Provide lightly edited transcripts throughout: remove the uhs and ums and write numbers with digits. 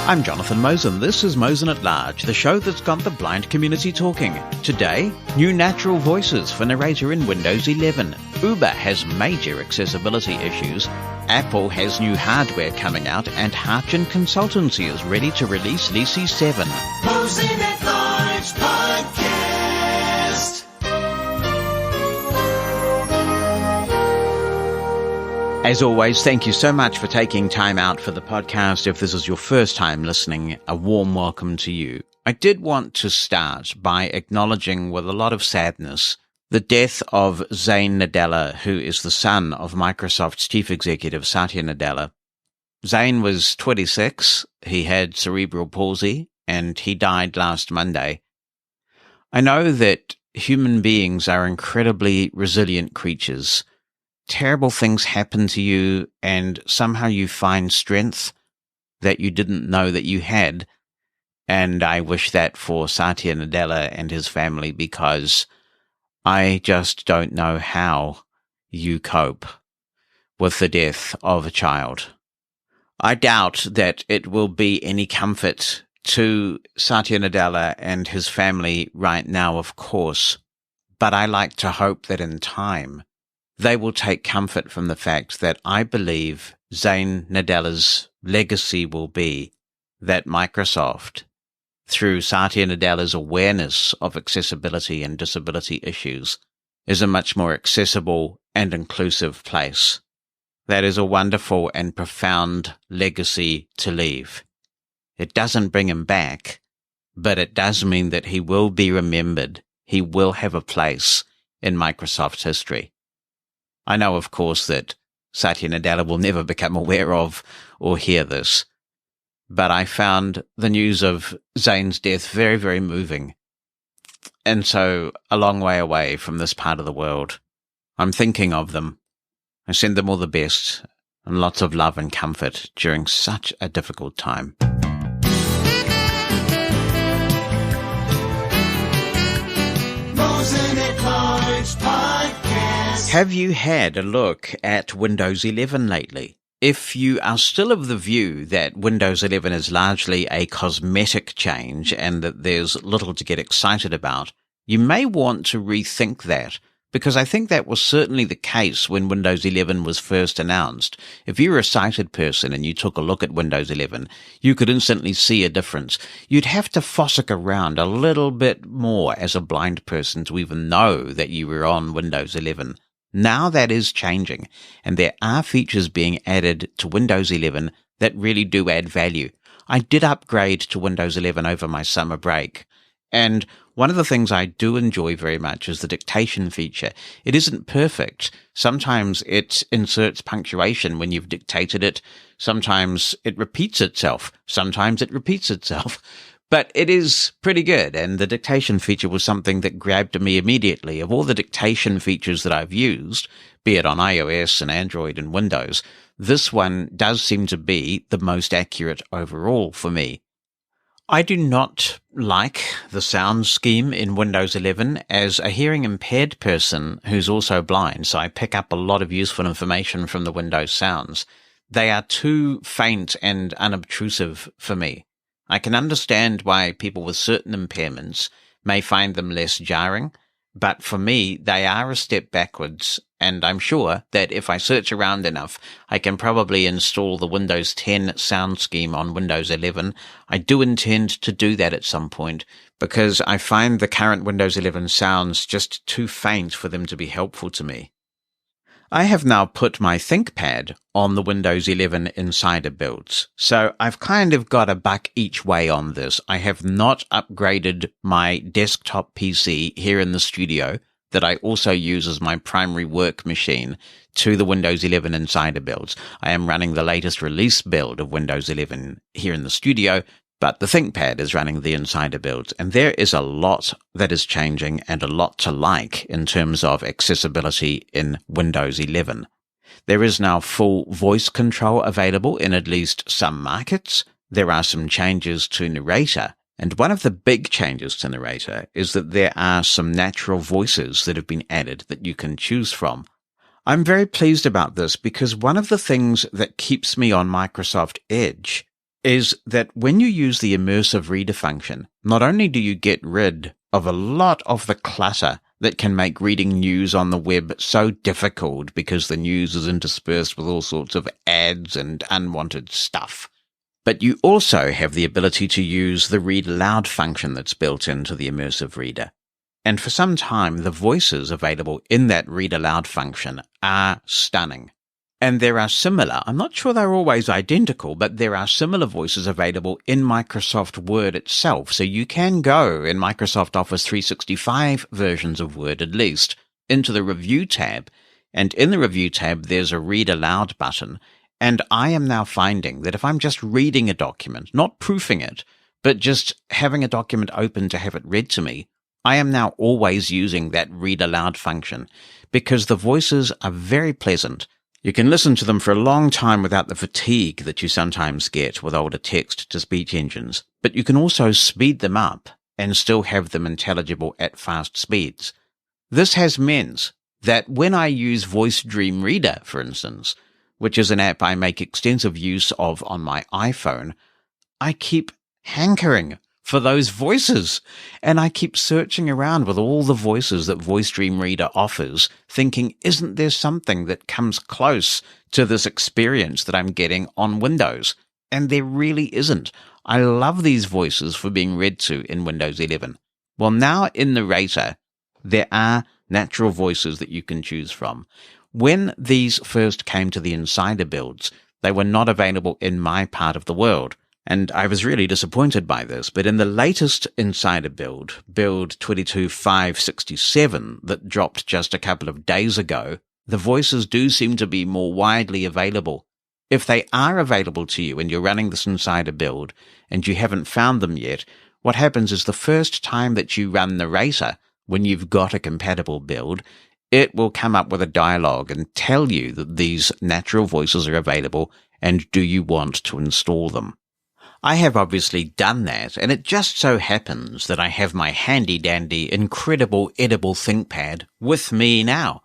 I'm Jonathan Mosen. This is Mosen At Large, the show that's got the blind community talking. Today, new natural voices for narrator in Windows 11. Uber has major accessibility issues. Apple has new hardware coming out, and Harchin Consultancy is ready to release Lisi 7. Mosen At Large Podcast. As always, thank you so much for taking time out for the podcast. If this is your first time listening, a warm welcome to you. I did want to start by acknowledging with a lot of sadness the death of Zane Nadella, who is the son of Microsoft's chief executive Satya Nadella. Zane was 26, he had cerebral palsy, and he died last Monday. I know that human beings are incredibly resilient creatures. Terrible things happen to you, and somehow you find strength that you didn't know that you had. And I wish that for Satya Nadella and his family, because I just don't know how you cope with the death of a child. I doubt that it will be any comfort to Satya Nadella and his family right now, of course, but I like to hope that in time they will take comfort from the fact that I believe Zane Nadella's legacy will be that Microsoft, through Satya Nadella's awareness of accessibility and disability issues, is a much more accessible and inclusive place. That is a wonderful and profound legacy to leave. It doesn't bring him back, but it does mean that he will be remembered. He will have a place in Microsoft's history. I know, of course, that Satya Nadella will never become aware of or hear this, but I found the news of Zane's death very, very moving. And so, a long way away from this part of the world, I'm thinking of them. I send them all the best and lots of love and comfort during such a difficult time. Mosen At Large Podcast. Have you had a look at Windows 11 lately? If you are still of the view that Windows 11 is largely a cosmetic change and that there's little to get excited about, you may want to rethink that, because I think that was certainly the case when Windows 11 was first announced. If you were a sighted person and you took a look at Windows 11, you could instantly see a difference. You'd have to fossick around a little bit more as a blind person to even know that you were on Windows 11. Now that is changing, and there are features being added to Windows 11 that really do add value. I did upgrade to Windows 11 over my summer break, and one of the things I do enjoy very much is the dictation feature. It isn't perfect. Sometimes it inserts punctuation when you've dictated it. Sometimes it repeats itself. Sometimes it repeats itself. But it is pretty good, and the dictation feature was something that grabbed me immediately. Of all the dictation features that I've used, be it on iOS and Android and Windows, this one does seem to be the most accurate overall for me. I do not like the sound scheme in Windows 11 as a hearing impaired person who's also blind, so I pick up a lot of useful information from the Windows sounds. They are too faint and unobtrusive for me. I can understand why people with certain impairments may find them less jarring, but for me, they are a step backwards, and I'm sure that if I search around enough, I can probably install the Windows 10 sound scheme on Windows 11. I do intend to do that at some point, because I find the current Windows 11 sounds just too faint for them to be helpful to me. I have now put my ThinkPad on the Windows 11 Insider builds, so I've kind of got a buck each way on this. I have not upgraded my desktop PC here in the studio that I also use as my primary work machine to the Windows 11 Insider builds. I am running the latest release build of Windows 11 here in the studio, but the ThinkPad is running the Insider builds, and there is a lot that is changing and a lot to like in terms of accessibility in Windows 11. There is now full voice control available in at least some markets. There are some changes to Narrator, and one of the big changes to Narrator is that there are some natural voices that have been added that you can choose from. I'm very pleased about this because one of the things that keeps me on Microsoft Edge is that when you use the immersive reader function, not only do you get rid of a lot of the clutter that can make reading news on the web so difficult because the news is interspersed with all sorts of ads and unwanted stuff, but you also have the ability to use the read aloud function that's built into the immersive reader. And for some time, the voices available in that read aloud function are stunning. And there are similar, I'm not sure they're always identical, but there are similar voices available in Microsoft Word itself. So you can go in Microsoft Office 365 versions of Word at least into the Review tab. And in the Review tab, there's a Read Aloud button. And I am now finding that if I'm just reading a document, not proofing it, but just having a document open to have it read to me, I am now always using that Read Aloud function because the voices are very pleasant. You can listen to them for a long time without the fatigue that you sometimes get with older text-to-speech engines, but you can also speed them up and still have them intelligible at fast speeds. This has meant that when I use Voice Dream Reader, for instance, which is an app I make extensive use of on my iPhone, I keep hankering for those voices. And I keep searching around with all the voices that Voice Dream Reader offers, thinking, isn't there something that comes close to this experience that I'm getting on Windows? And there really isn't. I love these voices for being read to in Windows 11. Well, now in Narrator, there are natural voices that you can choose from. When these first came to the Insider builds, they were not available in my part of the world. And I was really disappointed by this, but in the latest Insider build 22.567 that dropped just a couple of days ago, the voices do seem to be more widely available. If they are available to you and you're running this Insider build and you haven't found them yet, what happens is the first time that you run Narrator, when you've got a compatible build, it will come up with a dialogue and tell you that these natural voices are available and do you want to install them. I have obviously done that, and it just so happens that I have my handy-dandy, incredible edible ThinkPad with me now.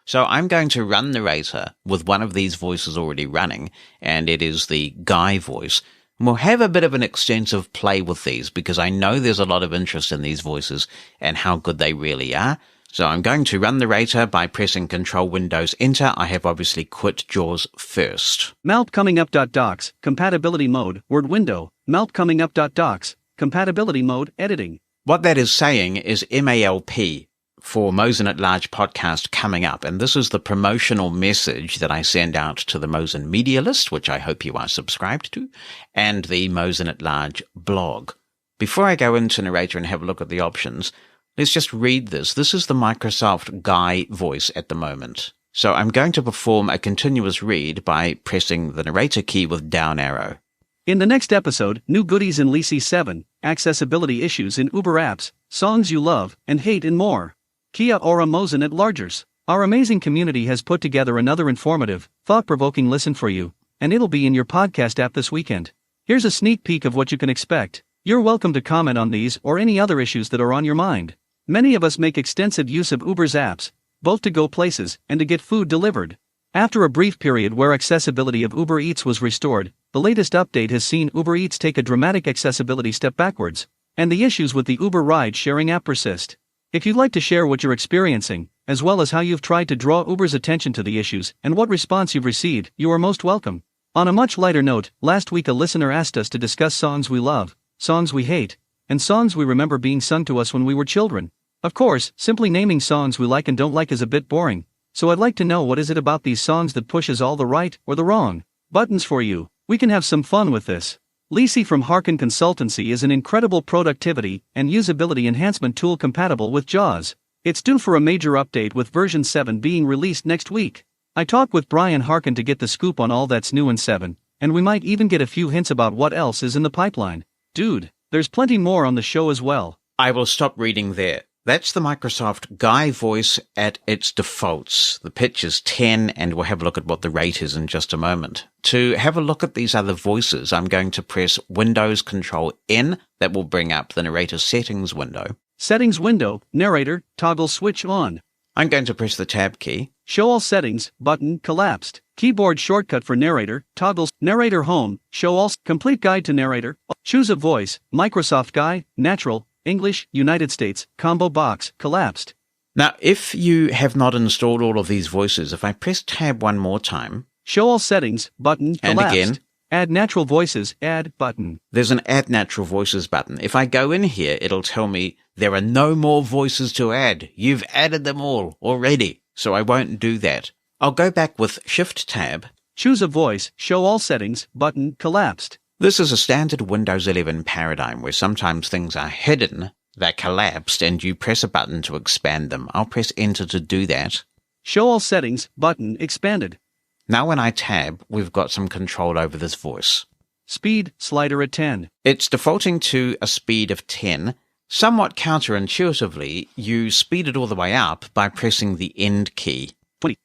So I'm going to run Narrator with one of these voices already running, and it is the Guy voice. And we'll have a bit of an extensive play with these, because I know there's a lot of interest in these voices and how good they really are. So I'm going to run Narrator by pressing Control Windows Enter. I have obviously quit JAWS first. Malp coming up. Docs, compatibility mode, Word window, Malp coming up. Docs, compatibility mode, editing. What that is saying is MALP for Mosen At Large podcast coming up. And this is the promotional message that I send out to the Mosen media list, which I hope you are subscribed to, and the Mosen At Large blog. Before I go into Narrator and have a look at the options, let's just read this. This is the Microsoft Guy voice at the moment. So I'm going to perform a continuous read by pressing the Narrator key with down arrow. In the next episode, new goodies in LISI 7, accessibility issues in Uber apps, songs you love and hate and more. Kia ora Mosen At Largers. Our amazing community has put together another informative, thought-provoking listen for you, and it'll be in your podcast app this weekend. Here's a sneak peek of what you can expect. You're welcome to comment on these or any other issues that are on your mind. Many of us make extensive use of Uber's apps, both to go places and to get food delivered. After a brief period where accessibility of Uber Eats was restored, the latest update has seen Uber Eats take a dramatic accessibility step backwards, and the issues with the Uber ride-sharing app persist. If you'd like to share what you're experiencing, as well as how you've tried to draw Uber's attention to the issues and what response you've received, you are most welcome. On a much lighter note, last week a listener asked us to discuss songs we love, songs we hate, and songs we remember being sung to us when we were children. Of course, simply naming songs we like and don't like is a bit boring, so I'd like to know what is it about these songs that pushes all the right or the wrong buttons for you. We can have some fun with this. LISI from Harkin Consultancy is an incredible productivity and usability enhancement tool compatible with JAWS. It's due for a major update with version 7 being released next week. I talked with Brian Harkin to get the scoop on all that's new in 7, and we might even get a few hints about what else is in the pipeline. Dude, there's plenty more on the show as well. I will stop reading there. That's the Microsoft Guy voice at its defaults. The pitch is 10, and we'll have a look at what the rate is in just a moment. To have a look at these other voices, I'm going to press Windows Control N. That will bring up the Narrator settings window. Settings window, Narrator, toggle switch on. I'm going to press the Tab key, Show all settings, button, collapsed. Keyboard shortcut for narrator, toggles, narrator home, show all, complete guide to narrator. Choose a voice, Microsoft Guide, natural, English, United States, combo box, collapsed. Now, if you have not installed all of these voices, if I press tab one more time. Show all settings, button, and collapsed. Again. Add natural voices, add button. There's an add natural voices button. If I go in here, it'll tell me there are no more voices to add. You've added them all already. So I won't do that. I'll go back with Shift Tab. Choose a voice, show all settings, button, collapsed. This is a standard Windows 11 paradigm where sometimes things are hidden, they're collapsed, and you press a button to expand them. I'll press Enter to do that. Show all settings, button, expanded. Now when I tab, we've got some control over this voice. Speed, slider at 10. It's defaulting to a speed of 10. Somewhat counterintuitively, you speed it all the way up by pressing the End key. 20.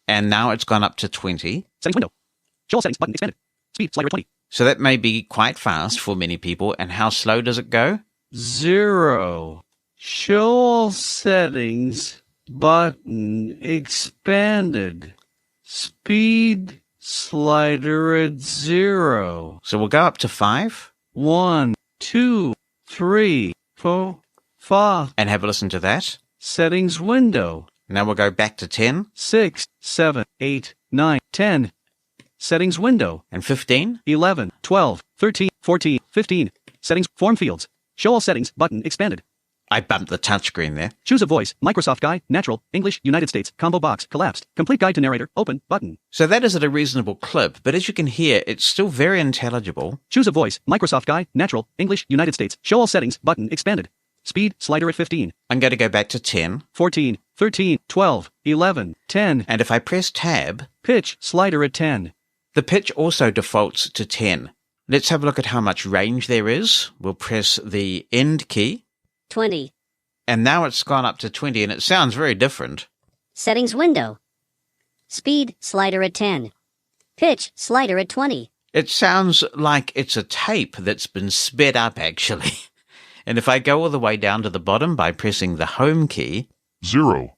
And now it's gone up to 20. Settings window. Show all settings, button, expanded. Speed, slider at 20. So that may be quite fast for many people. And how slow does it go? 0. Show all settings, button, expanded. Speed, slider at 0. So we'll go up to 5. 1, 2, 3, 4, 5. And have a listen to that. Settings window. Now we'll go back to 10. 6, 7, 8, 9, 10. Settings window. And 15. 11, 12, 13, 14, 15. Settings, form fields. Show all settings, button, expanded. I bumped the touchscreen there. Choose a voice, Microsoft Guide, natural, English, United States, combo box, collapsed. Complete guide to narrator, open, button. So that is at a reasonable clip, but as you can hear, it's still very intelligible. Choose a voice, Microsoft Guide, natural, English, United States, show all settings, button, expanded. Speed, slider at 15. I'm going to go back to 10. 14, 13, 12, 11, 10. And if I press tab, Pitch, slider at 10. the pitch also defaults to 10. Let's have a look at how much range there is. We'll press the End key. 20. And now it's gone up to 20, and it sounds very different. Settings window. Speed, slider at 10. Pitch, slider at 20. It sounds like it's a tape that's been sped up, actually. And if I go all the way down to the bottom by pressing the Home key... 0.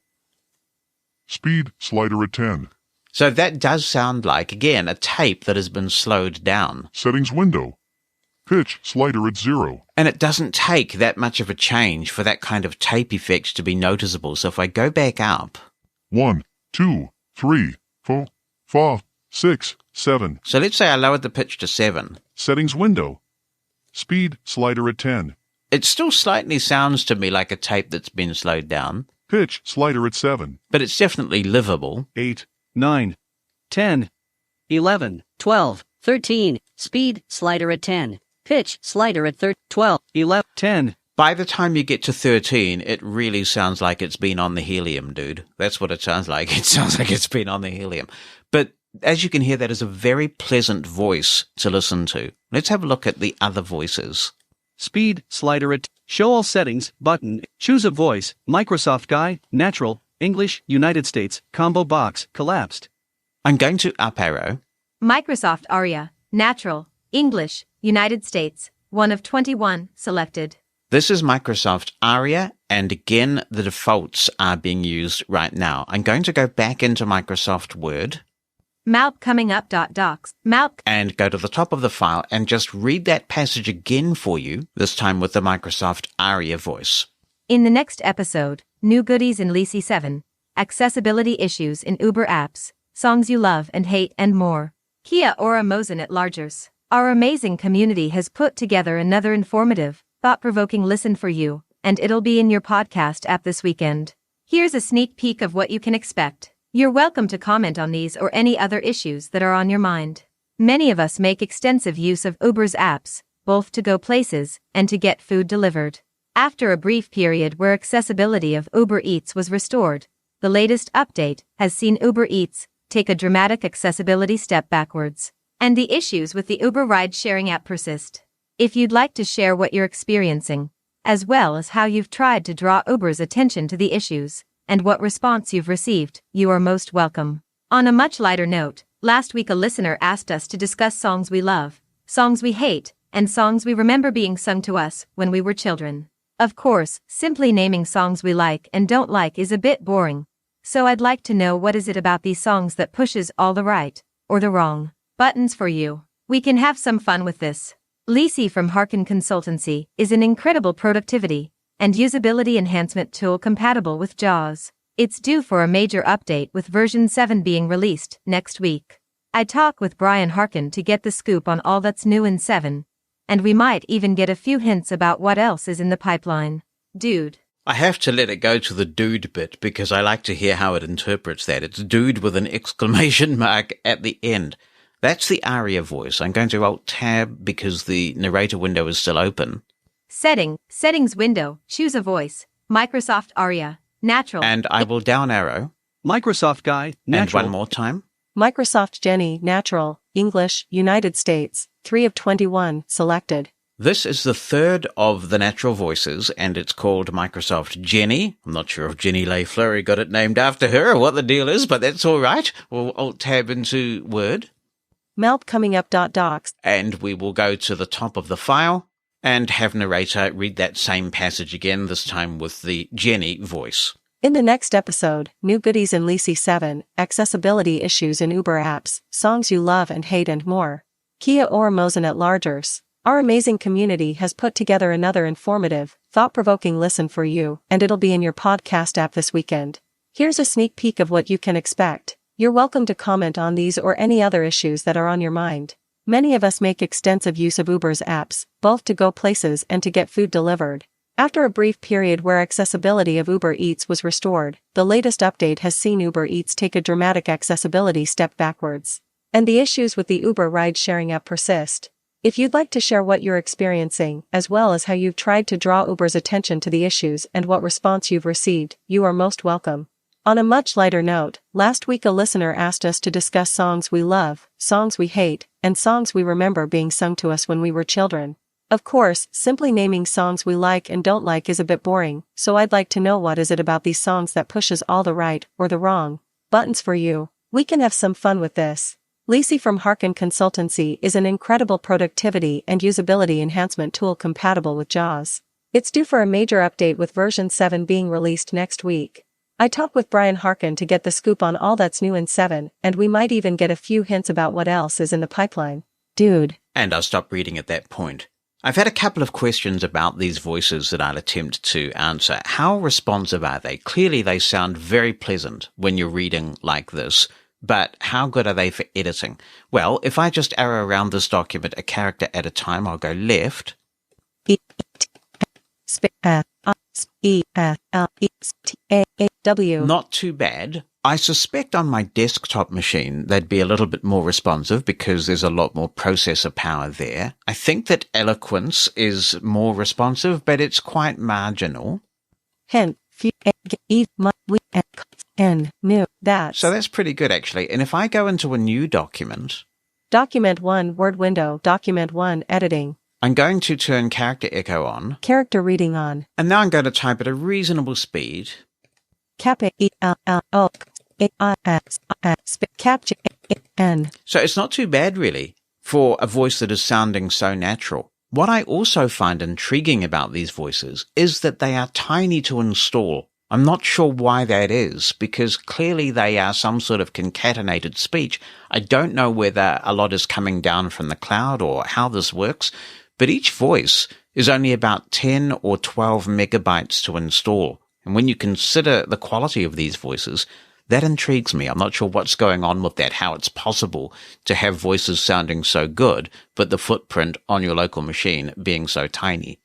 Speed, slider at 10. So that does sound like, again, a tape that has been slowed down. Settings window. Pitch, slider at 0. And it doesn't take that much of a change for that kind of tape effect to be noticeable. So if I go back up... 1, 2, 3, 4, 5, 6, 7. So let's say I lowered the pitch to 7. Settings window. Speed, slider at 10. It still slightly sounds to me like a tape that's been slowed down. Pitch, slider at 7. But it's definitely livable. 8, 9, 10, 11, 12, 13. Speed, slider at 10. Pitch, slider at 12. 11, 10. By the time you get to 13, it really sounds like it's been on the helium, dude. That's what it sounds like. It sounds like it's been on the helium. But as you can hear, that is a very pleasant voice to listen to. Let's have a look at the other voices. Speed, slider at, show all settings, button, choose a voice, Microsoft Guide, natural, English, United States, combo box, collapsed. I'm going to up arrow. Microsoft Aria, natural, English, United States, 1 of 21, selected. This is Microsoft Aria, and again, the defaults are being used right now. I'm going to go back into Microsoft Word. Malp coming up. Docs. Malp. And go to the top of the file and just read that passage again for you, this time with the Microsoft Aria voice. In the next episode, new goodies in LISI 7, accessibility issues in Uber apps, songs you love and hate, and more. Kia ora Mosen At Largers. Our amazing community has put together another informative, thought-provoking listen for you, and it'll be in your podcast app this weekend. Here's a sneak peek of what you can expect. You're welcome to comment on these or any other issues that are on your mind. Many of us make extensive use of Uber's apps, both to go places and to get food delivered. After a brief period where accessibility of Uber Eats was restored, the latest update has seen Uber Eats take a dramatic accessibility step backwards. And the issues with the Uber ride-sharing app persist. If you'd like to share what you're experiencing, as well as how you've tried to draw Uber's attention to the issues, and what response you've received, you are most welcome. On a much lighter note, last week a listener asked us to discuss songs we love, songs we hate, and songs we remember being sung to us when we were children. Of course, simply naming songs we like and don't like is a bit boring. So I'd like to know what is it about these songs that pushes all the right, or the wrong, buttons for you. We can have some fun with this. Lisi from Harkin Consultancy is an incredible productivity and usability enhancement tool compatible with JAWS. It's due for a major update with version 7 being released next week. I talk with Brian Harkin to get the scoop on all that's new in 7, and we might even get a few hints about what else is in the pipeline. Dude. I have to let it go to the dude bit because I like to hear how it interprets that. It's dude with an exclamation mark at the end. That's the ARIA voice. I'm going to Alt-Tab because the narrator window is still open. Settings window, choose a voice, Microsoft ARIA, natural. And I will down arrow. Microsoft Guy, natural. And one more time. Microsoft Jenny, natural, English, United States, 3 of 21, selected. This is the third of the natural voices, and it's called Microsoft Jenny. I'm not sure if Jenny Leigh Fleury got it named after her or what the deal is, but that's all right. We'll Alt-Tab into Word. Melp coming up. Docs. And we will go to the top of the file and have narrator read that same passage again, this time with the Jenny voice. In the next episode, new goodies in Lisi 7, accessibility issues in Uber apps, songs you love and hate and more. Kia ora Mosen At Largers. Our amazing community has put together another informative, thought-provoking listen for you, and it'll be in your podcast app this weekend. Here's a sneak peek of what you can expect. You're welcome to comment on these or any other issues that are on your mind. Many of us make extensive use of Uber's apps, both to go places and to get food delivered. After a brief period where accessibility of Uber Eats was restored, the latest update has seen Uber Eats take a dramatic accessibility step backwards. And the issues with the Uber ride-sharing app persist. If you'd like to share what you're experiencing, as well as how you've tried to draw Uber's attention to the issues and what response you've received, you are most welcome. On a much lighter note, last week a listener asked us to discuss songs we love, songs we hate, and songs we remember being sung to us when we were children. Of course, simply naming songs we like and don't like is a bit boring, so I'd like to know what is it about these songs that pushes all the right, or the wrong, buttons for you. We can have some fun with this. Lisi from Harkin Consultancy is an incredible productivity and usability enhancement tool compatible with JAWS. It's due for a major update with version 7 being released next week. I talked with Brian Harkin to get the scoop on all that's new in 7, and we might even get a few hints about what else is in the pipeline. Dude. And I'll stop reading at that point. I've had a couple of questions about these voices that I'll attempt to answer. How responsive are they? Clearly they sound very pleasant when you're reading like this. But how good are they for editing? Well, if I just arrow around this document a character at a time, I'll go left. Not too bad. I suspect on my desktop machine they'd be a little bit more responsive because there's a lot more processor power there. I think that eloquence is more responsive, but it's quite marginal. So that's pretty good, actually. And if I go into a new document... Document 1, Word window, Document 1, editing. I'm going to turn character echo on. Character reading on. And now I'm going to type at a reasonable speed. So it's not too bad, really, for a voice that is sounding so natural. What I also find intriguing about these voices is that they are tiny to install. I'm not sure why that is, because clearly they are some sort of concatenated speech. I don't know whether a lot is coming down from the cloud or how this works, but each voice is only about 10 or 12 megabytes to install. And when you consider the quality of these voices, that intrigues me. I'm not sure what's going on with that, how it's possible to have voices sounding so good, but the footprint on your local machine being so tiny.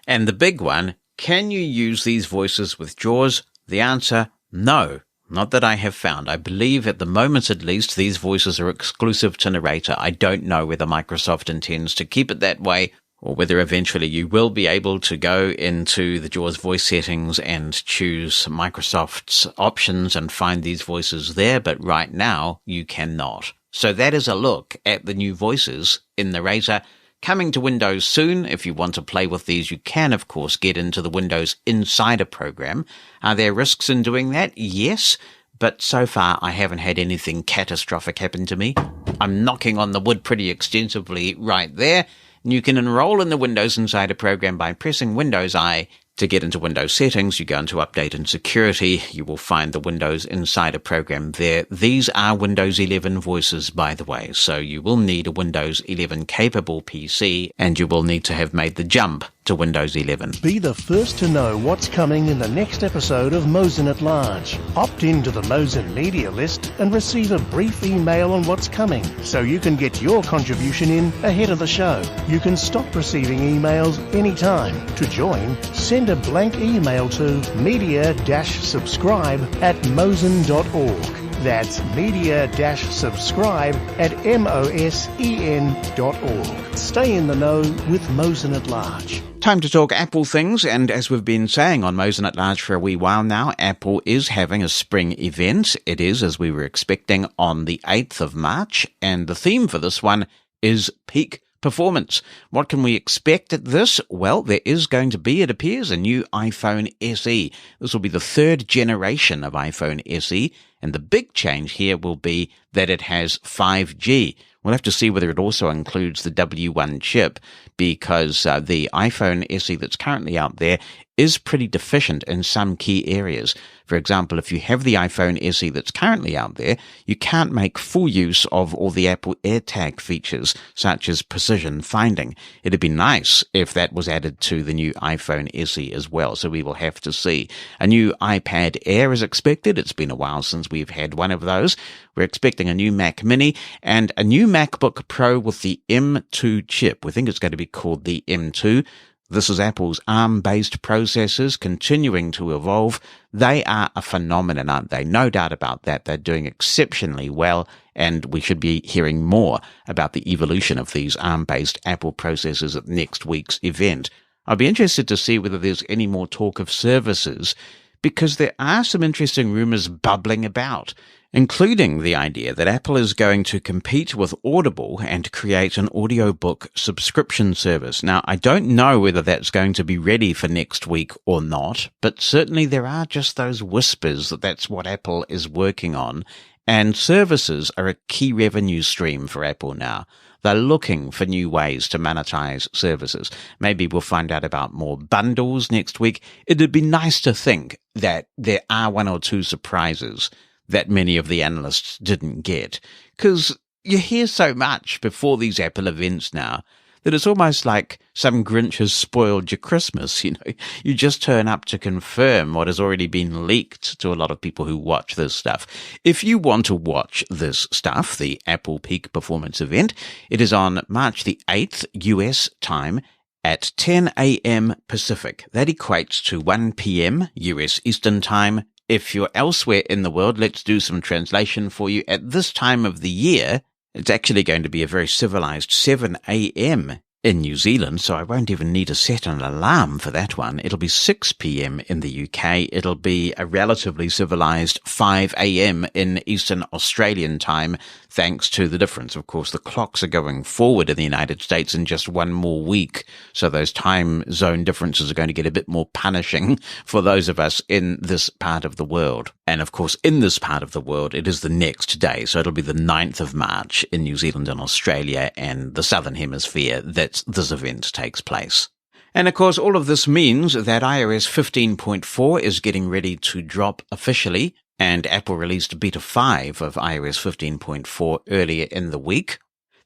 And the big one, can you use these voices with JAWS? The answer, no. Not that I have found. I believe at the moment at least these voices are exclusive to Narrator. I don't know whether Microsoft intends to keep it that way or whether eventually you will be able to go into the JAWS voice settings and choose Microsoft's options and find these voices there, but right now you cannot. So that is a look at the new voices in Narrator. Coming to Windows soon. If you want to play with these, you can, of course, get into the Windows Insider program. Are there risks in doing that? Yes, but so far I haven't had anything catastrophic happen to me. I'm knocking on the wood pretty extensively right there. You can enroll in the Windows Insider program by pressing Windows I To get into Windows settings, you go into Update and Security. You will find the Windows Insider program there. These are Windows 11 voices, by the way, so you will need a Windows 11 capable PC, and you will need to have made the jump to Windows 11. Be the first to know what's coming in the next episode of Mosen at Large. Opt into the Mosen media list and receive a brief email on what's coming, so you can get your contribution in ahead of the show. You can stop receiving emails anytime. To join, send a blank email to media-subscribe@mosen.org. That's media-subscribe@mosen.org. Stay in the know with Mosen at Large. Time to talk Apple things, and as we've been saying on Mosen at Large for a wee while now, Apple is having a spring event. It is, as we were expecting, on the 8th of March, and the theme for this one is peak performance. What can we expect at this? Well, there is going to be, it appears, a new iPhone SE. This will be the third generation of iPhone SE, and the big change here will be that it has 5G. We'll have to see whether it also includes the W1 chip, because the iPhone SE that's currently out there is pretty deficient in some key areas. For example, if you have the iPhone SE that's currently out there, you can't make full use of all the Apple AirTag features, such as precision finding. It'd be nice if that was added to the new iPhone SE as well, so we will have to see. A new iPad Air is expected. It's been a while since we've had one of those. We're expecting a new Mac Mini and a new MacBook Pro with the M2 chip. We think it's going to be called the M2. This is Apple's ARM-based processors continuing to evolve. They are a phenomenon, aren't they? No doubt about that. They're doing exceptionally well, and we should be hearing more about the evolution of these ARM-based Apple processors at next week's event. I'll be interested to see whether there's any more talk of services, because there are some interesting rumors bubbling about, including the idea that Apple is going to compete with Audible and create an audiobook subscription service. Now, I don't know whether that's going to be ready for next week or not, but certainly there are just those whispers that that's what Apple is working on, and services are a key revenue stream for Apple now. They're looking for new ways to monetize services. Maybe we'll find out about more bundles next week. It'd be nice to think that there are one or two surprises that many of the analysts didn't get. Because you hear so much before these Apple events now that it's almost like some Grinch has spoiled your Christmas. You know, you just turn up to confirm what has already been leaked to a lot of people who watch this stuff. If you want to watch this stuff, the Apple Peak Performance event, it is on March the 8th US time at 10 a.m. Pacific. That equates to 1 p.m. US Eastern time. If you're elsewhere in the world, let's do some translation for you. At this time of the year, it's actually going to be a very civilized 7 a.m. in New Zealand, so I won't even need to set an alarm for that one. It'll be 6 p.m. in the UK. It'll be a relatively civilized 5 a.m. in Eastern Australian time, thanks to the difference. Of course, the clocks are going forward in the United States in just one more week, so those time zone differences are going to get a bit more punishing for those of us in this part of the world. And of course, in this part of the world, it is the next day, so it'll be the 9th of March in New Zealand and Australia and the Southern Hemisphere that this event takes place. And of course, all of this means that iOS 15.4 is getting ready to drop officially, and Apple released Beta 5 of iOS 15.4 earlier in the week.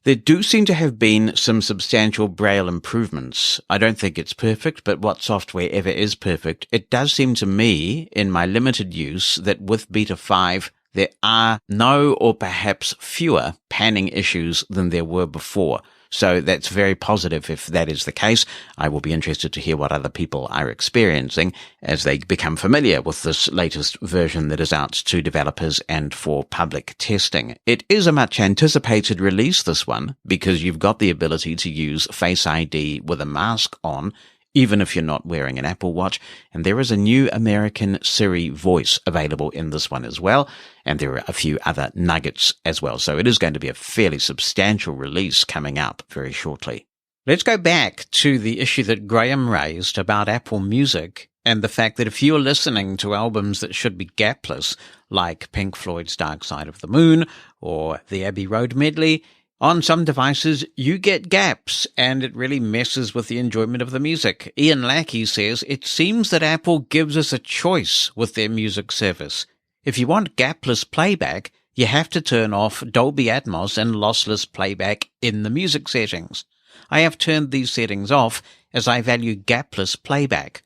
There do seem to have been some substantial Braille improvements. I don't think it's perfect, but what software ever is perfect? It does seem to me, in my limited use, that with Beta 5, there are no or perhaps fewer panning issues than there were before. So that's very positive if that is the case. I will be interested to hear what other people are experiencing as they become familiar with this latest version that is out to developers and for public testing. It is a much anticipated release, this one, because you've got the ability to use Face ID with a mask on, even if you're not wearing an Apple Watch. And there is a new American Siri voice available in this one as well. And there are a few other nuggets as well. So it is going to be a fairly substantial release coming up very shortly. Let's go back to the issue that Graham raised about Apple Music and the fact that if you're listening to albums that should be gapless, like Pink Floyd's Dark Side of the Moon or the Abbey Road medley, On some devices, you get gaps, and it really messes with the enjoyment of the music. Ian Lackey says, it seems that Apple gives us a choice with their music service. If you want gapless playback, you have to turn off Dolby Atmos and lossless playback in the music settings. I have turned these settings off as I value gapless playback.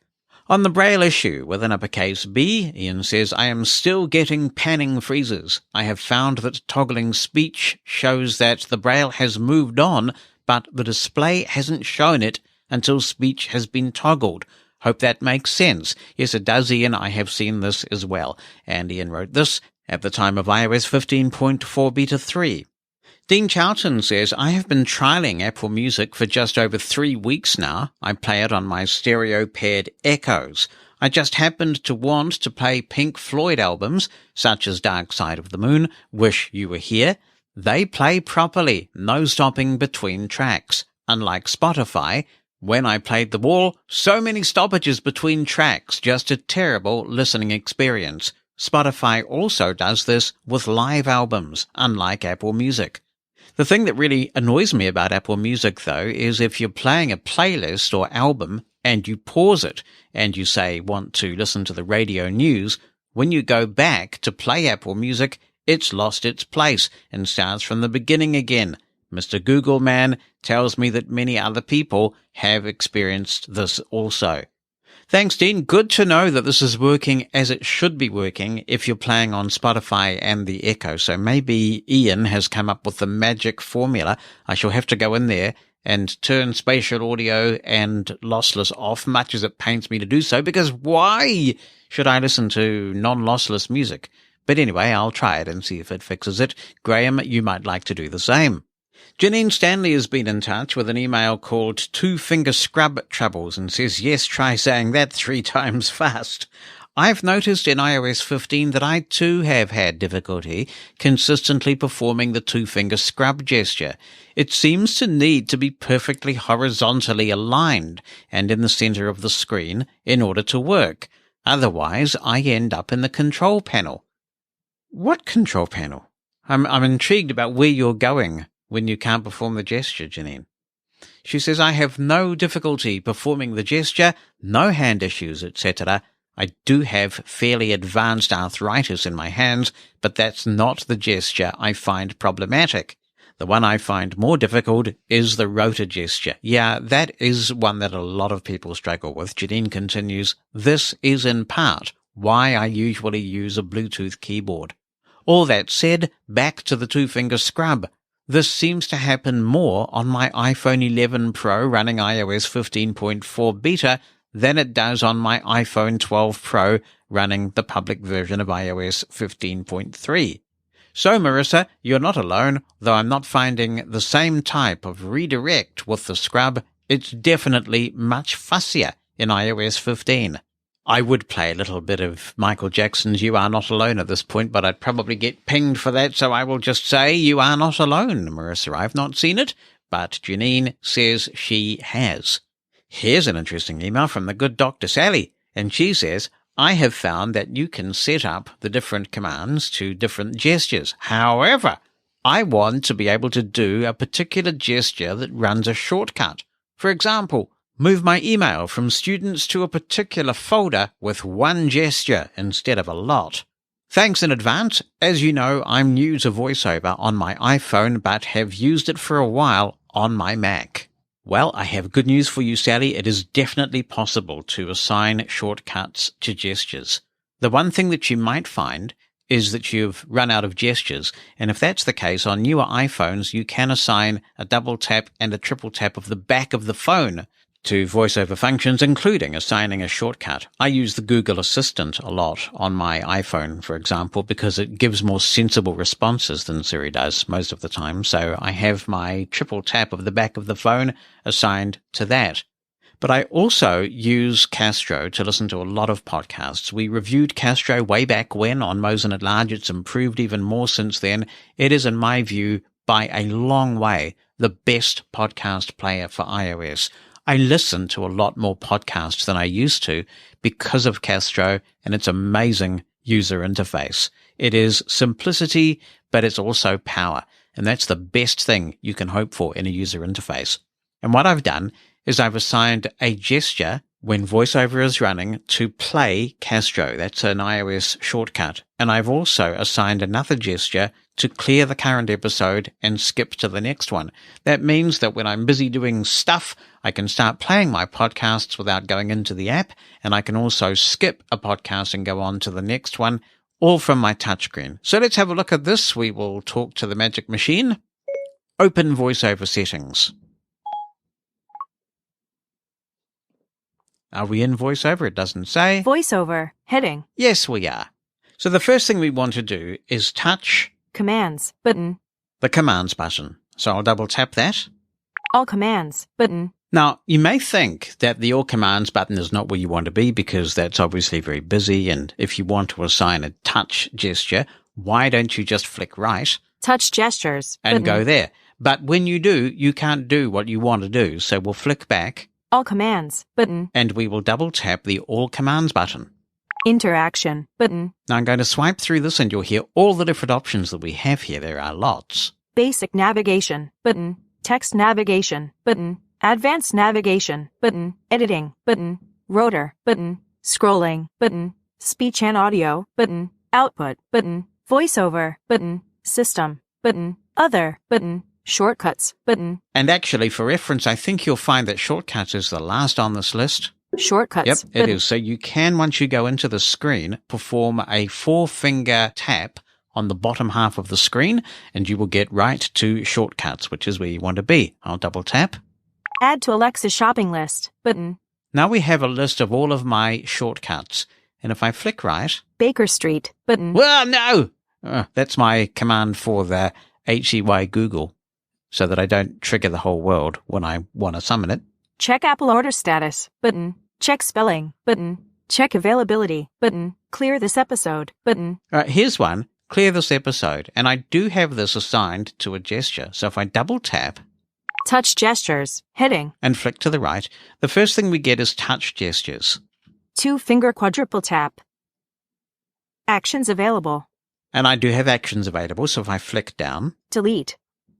On the Braille issue with an uppercase B, Ian says, I am still getting panning freezes. I have found that toggling speech shows that the Braille has moved on, but the display hasn't shown it until speech has been toggled. Hope that makes sense. Yes, it does, Ian. I have seen this as well. And Ian wrote this at the time of iOS 15.4 Beta 3. Dean Charlton says, I have been trialing Apple Music for just over 3 weeks now. I play it on my stereo paired Echoes. I just happened to want to play Pink Floyd albums, such as Dark Side of the Moon, Wish You Were Here. They play properly, no stopping between tracks. Unlike Spotify, when I played The Wall, so many stoppages between tracks, just a terrible listening experience. Spotify also does this with live albums, unlike Apple Music. The thing that really annoys me about Apple Music, though, is if you're playing a playlist or album and you pause it and you say want to listen to the radio news, when you go back to play Apple Music, it's lost its place and starts from the beginning again. Mr. Google Man tells me that many other people have experienced this also. Thanks, Dean. Good to know that this is working as it should be working if you're playing on Spotify and the Echo. So maybe Ian has come up with the magic formula. I shall have to go in there and turn spatial audio and lossless off, much as it pains me to do so, because why should I listen to non-lossless music? But anyway, I'll try it and see if it fixes it. Graham, you might like to do the same. Janine Stanley has been in touch with an email called Two Finger Scrub Troubles and says, yes, try saying that 3 times fast. I've noticed in iOS 15 that I too have had difficulty consistently performing the 2-finger scrub gesture. It seems to need to be perfectly horizontally aligned and in the center of the screen in order to work. Otherwise, I end up in the control panel. What control panel? I'm intrigued about where you're going when you can't perform the gesture, Janine. She says, I have no difficulty performing the gesture, no hand issues, etc. I do have fairly advanced arthritis in my hands, but that's not the gesture I find problematic. The one I find more difficult is the rotor gesture. Yeah, that is one that a lot of people struggle with. Janine continues, this is in part why I usually use a Bluetooth keyboard. All that said, back to the 2-finger scrub. This seems to happen more on my iPhone 11 Pro running iOS 15.4 beta than it does on my iPhone 12 Pro running the public version of iOS 15.3. So, Marissa, you're not alone, though I'm not finding the same type of redirect with the scrub. It's definitely much fussier in iOS 15. I would play a little bit of Michael Jackson's You Are Not Alone at this point, but I'd probably get pinged for that, so I will just say you are not alone, Marissa. I've not seen it, but Janine says she has. Here's an interesting email from the good Dr. Sally, and she says, I have found that you can set up the different commands to different gestures. However, I want to be able to do a particular gesture that runs a shortcut. For example, move my email from students to a particular folder with one gesture instead of a lot. Thanks in advance. As you know, I'm new to VoiceOver on my iPhone, but have used it for a while on my Mac. Well, I have good news for you, Sally. It is definitely possible to assign shortcuts to gestures. The one thing that you might find is that you've run out of gestures, and if that's the case, on newer iPhones, you can assign a double tap and a triple tap of the back of the phone to VoiceOver functions, including assigning a shortcut. I use the Google Assistant a lot on my iPhone, for example, because it gives more sensible responses than Siri does most of the time. So I have my triple tap of the back of the phone assigned to that. But I also use Castro to listen to a lot of podcasts. We reviewed Castro way back when on Mosen At Largers. It's improved even more since then. It is, in my view, by a long way, the best podcast player for iOS. I listen to a lot more podcasts than I used to because of Castro and its amazing user interface. It is simplicity, but it's also power. and that's the best thing you can hope for in a user interface. And what I've done is I've assigned a gesture when VoiceOver is running to play Castro. That's an iOS shortcut. And I've also assigned another gesture to clear the current episode and skip to the next one. That means that when I'm busy doing stuff, I can start playing my podcasts without going into the app, and I can also skip a podcast and go on to the next one, all from my touchscreen. So let's have a look at this. We will talk to the magic machine. Open VoiceOver settings. Are we in VoiceOver? It doesn't say. VoiceOver, heading, Yes, we are. So the first thing we want to do is touch commands, button, the commands button. So I'll double tap that. all commands, button, Now, you may think that the all commands button is not where you want to be because that's obviously very busy, and if you want to assign a touch gesture, why don't you just flick right touch gestures, and button, go there? But when you do, you can't do what you want to do, so we'll flick back all commands, button, and we will double tap the all commands button. interaction, button, Now I'm going to swipe through this and you'll hear all the different options that we have here. There are lots. basic navigation, button, text navigation, button, advanced navigation, button, editing, button, rotor, button, scrolling, button, speech and audio, button, output, button, voiceover, button, system, button, other, button, shortcuts, button, And actually, for reference, I think you'll find that shortcuts is the last on this list. shortcuts, Yep, it button, is. So you can, once you go into the screen, perform a 4-finger tap on the bottom half of the screen, and you will get right to shortcuts, which is where you want to be. I'll double tap. add to Alexa shopping list, button, Now we have a list of all of my shortcuts. And if I flick right, Baker Street, button, well, no! That's my command for the HEY Google, so that I don't trigger the whole world when I want to summon it. check Apple order status, button, check spelling, button, check availability, button, clear this episode, button, All right, here's one. Clear this episode. And I do have this assigned to a gesture. So if I double tap touch gestures, heading, and flick to the right, the first thing we get is touch gestures. 2-finger quadruple tap. Actions available. And I do have actions available. So if I flick down, Delete.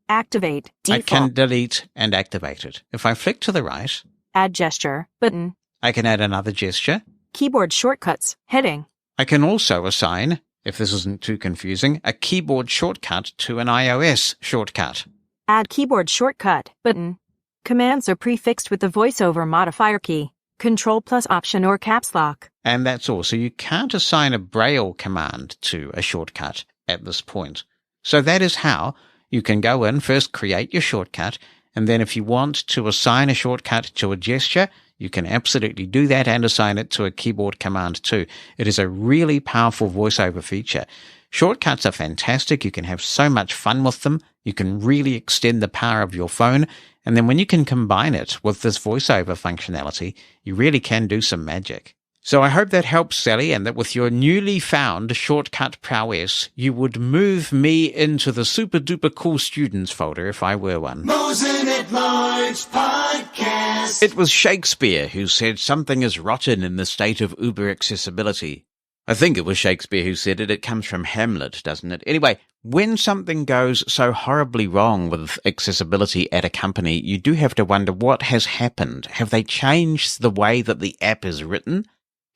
Activate. I can Default. delete and activate it. If I flick to the right, Add gesture. Button. I can add another gesture. Keyboard shortcuts. Heading. I can also assign, if this isn't too confusing, a keyboard shortcut to an iOS shortcut. Add keyboard shortcut. Button. Commands are prefixed with the voiceover modifier key. Control plus option or caps lock. And that's all. So you can't assign a Braille command to a shortcut at this point. So that is how you can go in, first create your shortcut, and then if you want to assign a shortcut to a gesture, you can absolutely do that and assign it to a keyboard command too. It is a really powerful voiceover feature. Shortcuts are fantastic. You can have so much fun with them. You can really extend the power of your phone. And then when you can combine it with this voiceover functionality, you really can do some magic. So I hope that helps, Sally, and that with your newly found shortcut prowess, you would move me into the super duper cool students folder if I were one. Mosen at Large Podcast. It was Shakespeare who said something is rotten in the state of Uber accessibility. I think it was Shakespeare who said it. It comes from Hamlet, doesn't it? Anyway, when something goes so horribly wrong with accessibility at a company, you do have to wonder what has happened. Have they changed the way that the app is written?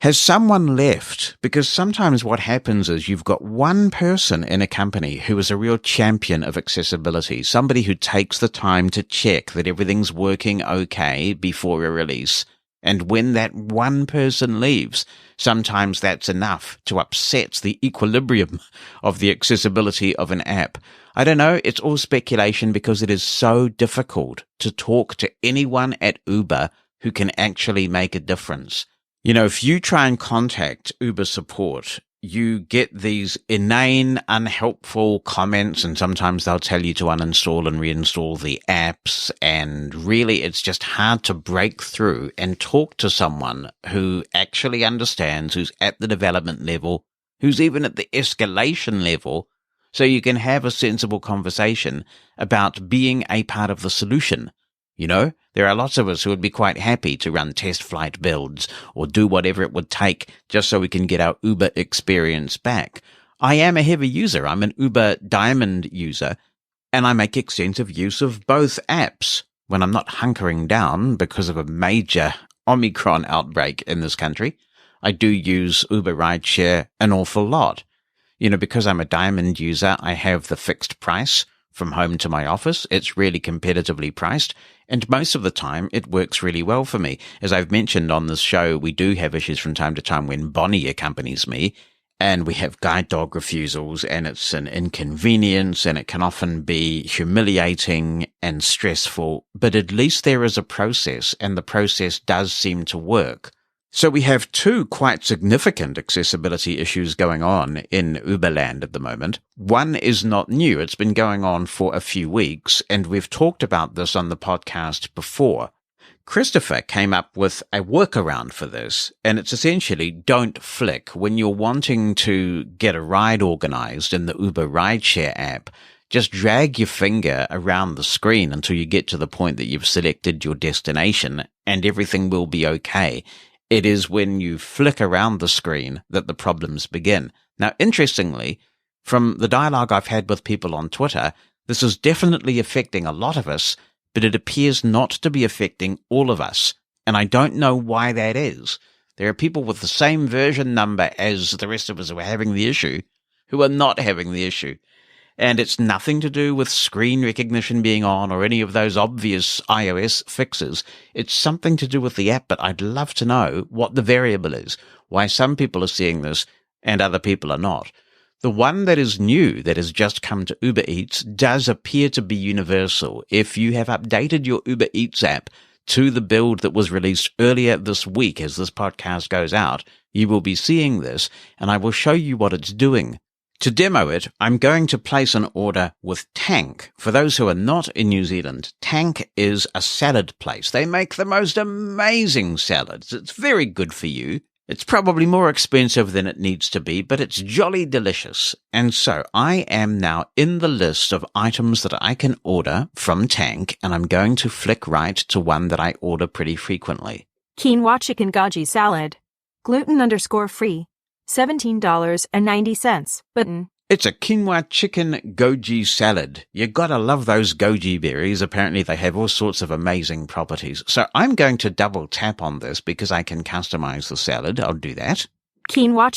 Has someone left? Because sometimes what happens is you've got one person in a company who is a real champion of accessibility, somebody who takes the time to check that everything's working okay before a release. And when that one person leaves, sometimes that's enough to upset the equilibrium of the accessibility of an app. I don't know, it's all speculation because it is so difficult to talk to anyone at Uber who can actually make a difference. You know, if you try and contact Uber support, you get these inane, unhelpful comments, and sometimes they'll tell you to uninstall and reinstall the apps, and really it's just hard to break through and talk to someone who actually understands, who's at the development level, who's even at the escalation level, so you can have a sensible conversation about being a part of the solution. You know, there are lots of us who would be quite happy to run test flight builds or do whatever it would take just so we can get our Uber experience back. I am a heavy user. I'm an Uber Diamond user. And I make extensive use of both apps when I'm not hunkering down because of a major Omicron outbreak in this country. I do use Uber rideshare an awful lot. Because I'm a diamond user, I have the fixed price from home to my office. It's really competitively priced, and most of the time it works really well for me. As I've mentioned on this show, we do have issues from time to time when Bonnie accompanies me, and we have guide dog refusals, and it's an inconvenience, and it can often be humiliating and stressful, but at least there is a process, and the process does seem to work. So we have two quite significant accessibility issues going on in Uberland at the moment. One is not new. It's been going on for a few weeks, and we've talked about this on the podcast before. Christopher came up with a workaround for this, and it's essentially don't flick. When you're wanting to get a ride organized in the Uber rideshare app, just drag your finger around the screen until you get to the point that you've selected your destination, and everything will be okay. It is when you flick around the screen that the problems begin. Now, interestingly, from the dialogue I've had with people on Twitter, this is definitely affecting a lot of us, but it appears not to be affecting all of us. And I don't know why that is. There are people with the same version number as the rest of us who are having the issue, who are not having the issue. And it's nothing to do with screen recognition being on or any of those obvious iOS fixes. It's something to do with the app, but I'd love to know what the variable is, why some people are seeing this and other people are not. The one that is new, that has just come to Uber Eats, does appear to be universal. If you have updated your Uber Eats app to the build that was released earlier this week as this podcast goes out, you will be seeing this, and I will show you what it's doing. To demo it, I'm going to place an order with Tank. For those who are not in New Zealand, Tank is a salad place. They make the most amazing salads. It's very good for you. It's probably more expensive than it needs to be, but it's jolly delicious. And so I am now in the list of items that I can order from Tank, and I'm going to flick right to one that I order pretty frequently. Quinoa chicken goji salad. Gluten_free. $17.90. Button. It's a quinoa chicken goji salad. You gotta love those goji berries. Apparently they have all sorts of amazing properties. So I'm going to double tap on this because I can customize the salad. I'll do that. Quinoa.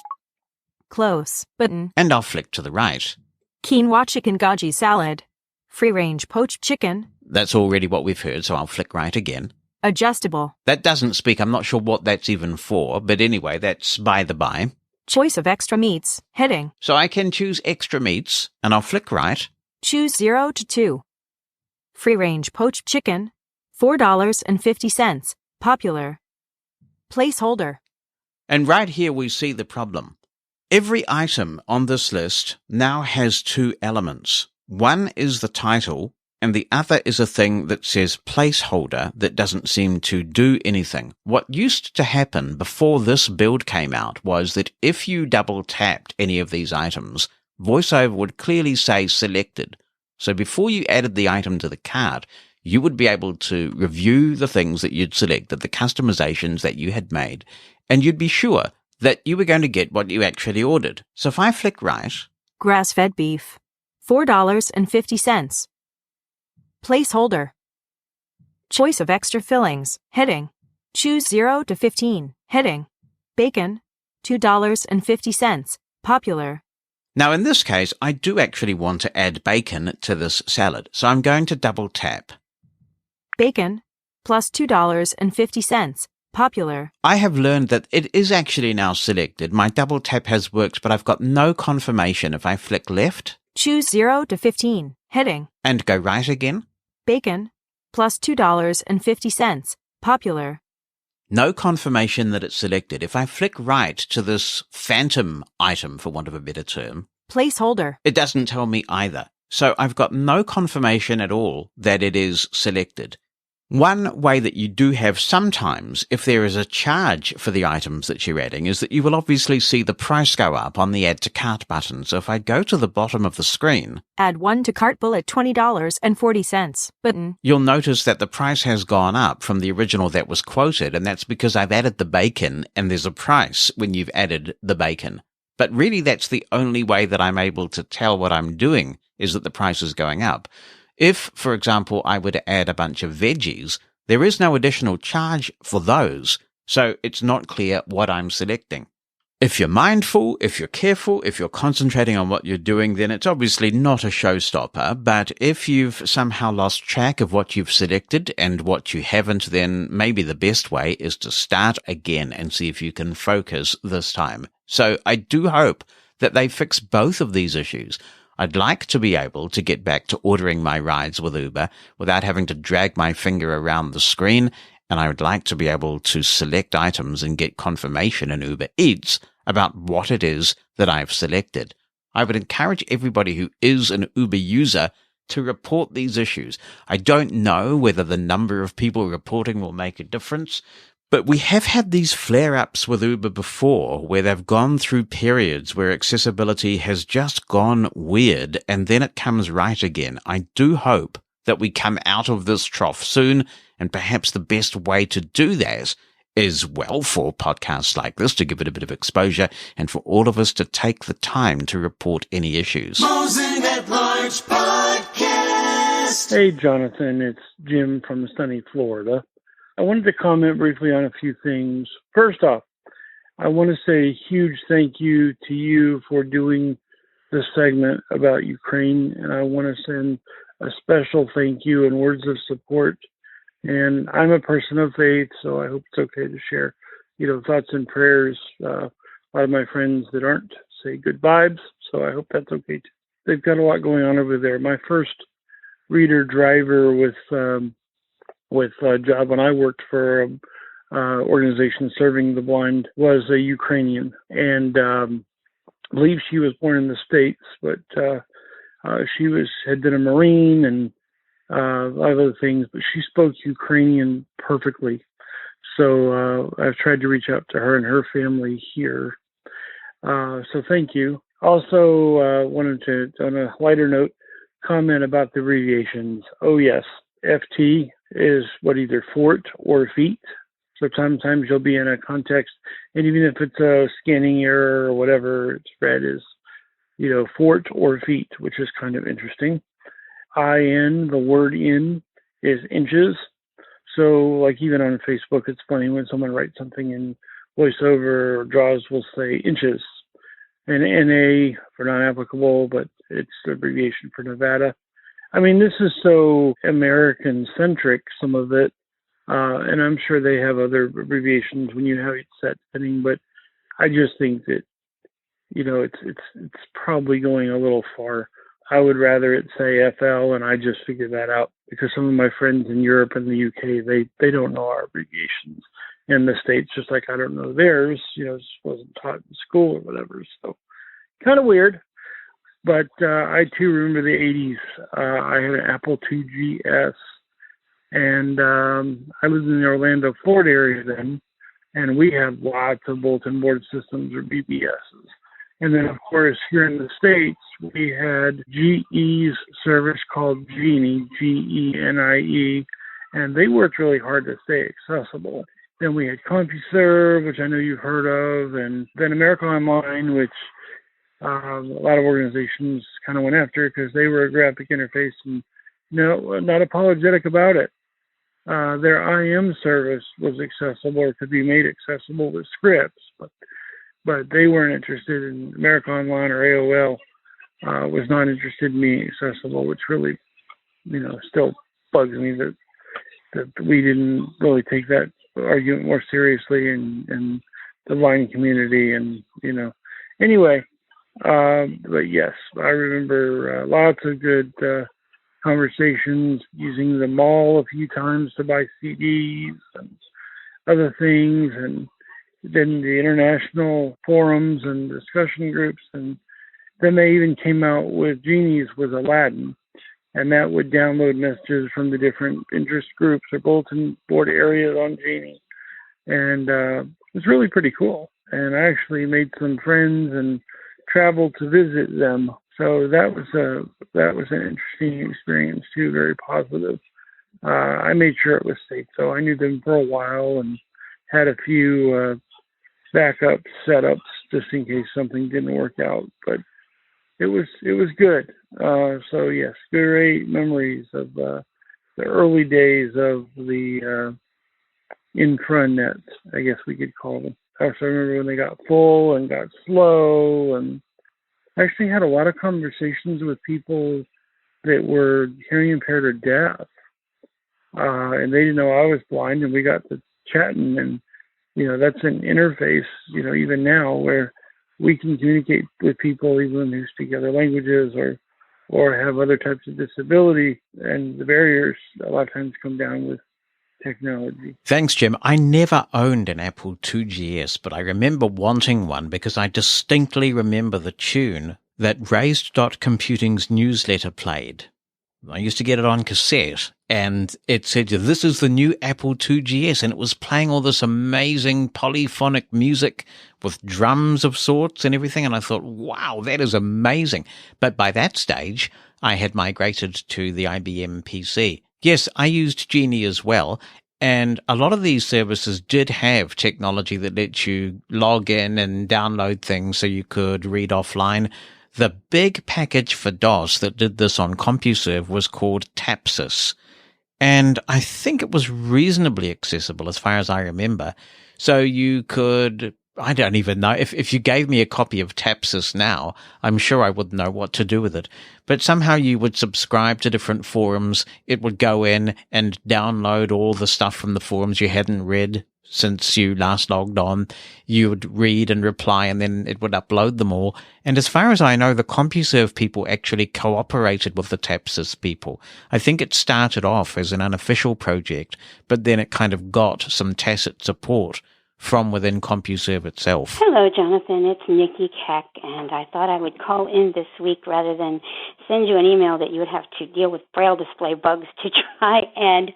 Close. Button. And I'll flick to the right. Quinoa chicken goji salad. Free-range poached chicken. That's already what we've heard, so I'll flick right again. Adjustable. That doesn't speak. I'm not sure what that's even for, but anyway, that's by the by. Choice of extra meats. Heading. So I can choose extra meats, and I'll flick right. Choose 0 to 2. Free-range poached chicken. $4.50. Popular. Placeholder. And right here we see the problem. Every item on this list now has two elements. One is the title, and the other is a thing that says placeholder that doesn't seem to do anything. What used to happen before this build came out was that if you double tapped any of these items, VoiceOver would clearly say selected. So before you added the item to the cart, you would be able to review the things that you'd selected, the customizations that you had made, and you'd be sure that you were going to get what you actually ordered. So if I flick right... Grass-fed beef. $4.50. Placeholder. Choice of extra fillings. Heading. Choose 0 to 15. Heading. Bacon. $2.50. Popular. Now in this case, I do actually want to add bacon to this salad, so I'm going to double tap. Bacon. Plus $2.50. Popular. I have learned that it is actually now selected. My double tap has worked, but I've got no confirmation. If I flick left... Choose 0 to 15. Heading. And go right again... Bacon. Plus $2.50. Popular. No confirmation that it's selected. If I flick right to this phantom item, for want of a better term... Placeholder. It doesn't tell me either. So I've got no confirmation at all that it is selected. One way that you do have sometimes, if there is a charge for the items that you're adding, is that you will obviously see the price go up on the Add to Cart button. So if I go to the bottom of the screen... Add 1 to cart bullet $20.40 button. You'll notice that the price has gone up from the original that was quoted, and that's because I've added the bacon, and there's a price when you've added the bacon. But really that's the only way that I'm able to tell what I'm doing is that the price is going up. If, for example, I were to add a bunch of veggies, there is no additional charge for those, so it's not clear what I'm selecting. If you're mindful, if you're careful, if you're concentrating on what you're doing, then it's obviously not a showstopper. But if you've somehow lost track of what you've selected and what you haven't, then maybe the best way is to start again and see if you can focus this time. So I do hope that they fix both of these issues. I'd like to be able to get back to ordering my rides with Uber without having to drag my finger around the screen, and I would like to be able to select items and get confirmation in Uber Eats about what it is that I've selected. I would encourage everybody who is an Uber user to report these issues. I don't know whether the number of people reporting will make a difference, but we have had these flare-ups with Uber before where they've gone through periods where accessibility has just gone weird and then it comes right again. I do hope that we come out of this trough soon, and perhaps the best way to do that is, well, for podcasts like this to give it a bit of exposure and for all of us to take the time to report any issues. Mosen At Large Podcast. Hey, Jonathan, it's Jim from sunny Florida. I wanted to comment briefly on a few things. First off, I want to say a huge thank you to you for doing this segment about Ukraine, and I want to send a special thank you and words of support. And I'm a person of faith, so I hope it's okay to share, thoughts and prayers. A lot of my friends that aren't say good vibes, so I hope that's okay too. They've got a lot going on over there. My first reader driver with a job when I worked for an organization serving the blind was a Ukrainian, and I believe she was born in the States, but she had been a Marine and a lot of other things, but she spoke Ukrainian perfectly. So I've tried to reach out to her and her family here. So thank you. Also, wanted to, on a lighter note, comment about the abbreviations. Oh yes, FT is either fort or feet. So sometimes you'll be in a context, and even if it's a scanning error or whatever, it's read as, fort or feet, which is kind of interesting. IN, the word in, is inches. So, like, even on Facebook, it's funny when someone writes something in VoiceOver or JAWS will say inches. And NA for non-applicable, but it's the abbreviation for Nevada. I mean, this is so American-centric, some of it. And I'm sure they have other abbreviations when you have it set setting, but I just think that, it's probably going a little far. I would rather it say FL, and I just figured that out because some of my friends in Europe and the UK, they don't know our abbreviations. In the States, just like I don't know theirs, just wasn't taught in school or whatever. So kind of weird. But I too remember the 80s. I had an Apple II GS, and I lived in the Orlando, Florida area then, and we had lots of bulletin board systems or BBSs. And then, of course, here in the States, we had GE's service called Genie, GENIE, and they worked really hard to stay accessible. Then we had CompuServe, which I know you've heard of, and then America Online, which a lot of organizations kind of went after because they were a graphic interface and not apologetic about it. Their IM service was accessible or could be made accessible with scripts, but they weren't interested in America Online, or AOL was not interested in being accessible, which really, still bugs me that we didn't really take that argument more seriously in the blind community. And, anyway, but yes, I remember lots of good conversations, using the mall a few times to buy CDs and other things, and then the international forums and discussion groups, and then they even came out with Genies with Aladdin, and that would download messages from the different interest groups or bulletin board areas on Genie, and it was really pretty cool. And I actually made some friends and traveled to visit them, so that was an interesting experience too, very positive. I made sure it was safe, so I knew them for a while and had a few backup setups just in case something didn't work out. But it was good. So yes, great memories of the early days of the intranets, I guess we could call them. I also remember when they got full and got slow, and I actually had a lot of conversations with people that were hearing impaired or deaf, and they didn't know I was blind, and we got to chatting, and that's an interface, even now where we can communicate with people even who speak other languages or have other types of disability, and the barriers a lot of times come down with technology. Thanks, Jim. I never owned an Apple IIgs, but I remember wanting one because I distinctly remember the tune that Raised Computing's newsletter played. I used to get it on cassette, and it said, "This is the new Apple IIgs," and it was playing all this amazing polyphonic music with drums of sorts and everything, and I thought, wow, that is amazing. But by that stage, I had migrated to the IBM PC. Yes, I used Genie as well, and a lot of these services did have technology that lets you log in and download things so you could read offline. The big package for DOS that did this on CompuServe was called Tapsys, and I think it was reasonably accessible as far as I remember. So you could, I don't even know, if you gave me a copy of Tapsys now, I'm sure I wouldn't know what to do with it. But somehow you would subscribe to different forums, it would go in and download all the stuff from the forums you hadn't read since you last logged on. You would read and reply, and then it would upload them all. And as far as I know, the CompuServe people actually cooperated with the Tapsys people. I think it started off as an unofficial project, but then it kind of got some tacit support from within CompuServe itself. Hello, Jonathan. It's Nikki Keck, and I thought I would call in this week rather than send you an email that you would have to deal with Braille display bugs to try and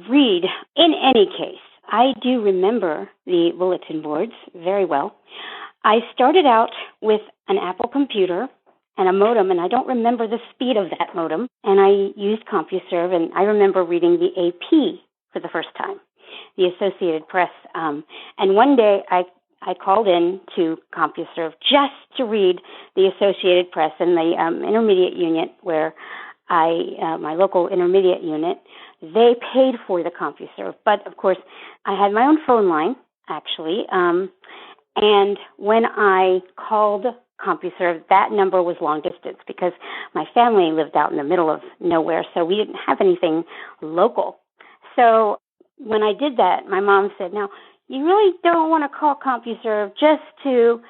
read. In any case, I do remember the bulletin boards very well. I started out with an Apple computer and a modem, and I don't remember the speed of that modem, and I used CompuServe, and I remember reading the AP for the first time, the Associated Press. And one day I called in to CompuServe just to read the Associated Press in the intermediate unit where my local intermediate unit, they paid for the CompuServe. But, of course, I had my own phone line, actually, and when I called CompuServe, that number was long distance because my family lived out in the middle of nowhere, so we didn't have anything local. So when I did that, my mom said, "Now, you really don't want to call CompuServe just to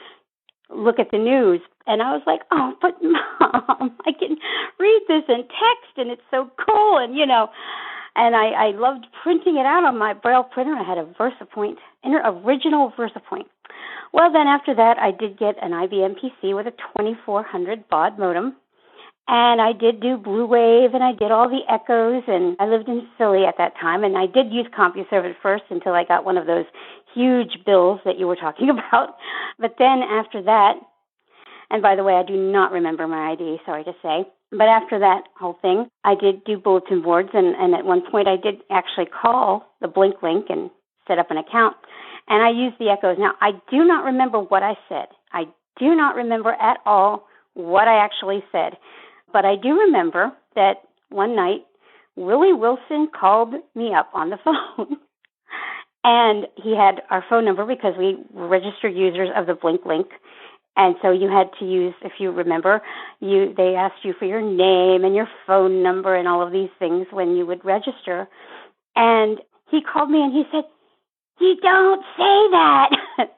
look at the news." And I was like, "Oh, but Mom, I can read this in text, and it's so cool." And, and I loved printing it out on my Braille printer. I had a VersaPoint, original VersaPoint. Well, then after that, I did get an IBM PC with a 2400 baud modem. And I did do Blue Wave, and I did all the echoes, and I lived in Philly at that time, and I did use CompuServe at first until I got one of those huge bills that you were talking about. But then after that, and by the way, I do not remember my ID, sorry to say, but after that whole thing, I did do bulletin boards, and at one point I did actually call the Blink link and set up an account, and I used the echoes. Now, I do not remember what I said. I do not remember at all what I actually said. But I do remember that one night, Willie Wilson called me up on the phone, and he had our phone number because we were registered users of the Blink link, and so you had to use, if you remember, they asked you for your name and your phone number and all of these things when you would register. And he called me and he said, "You don't say that."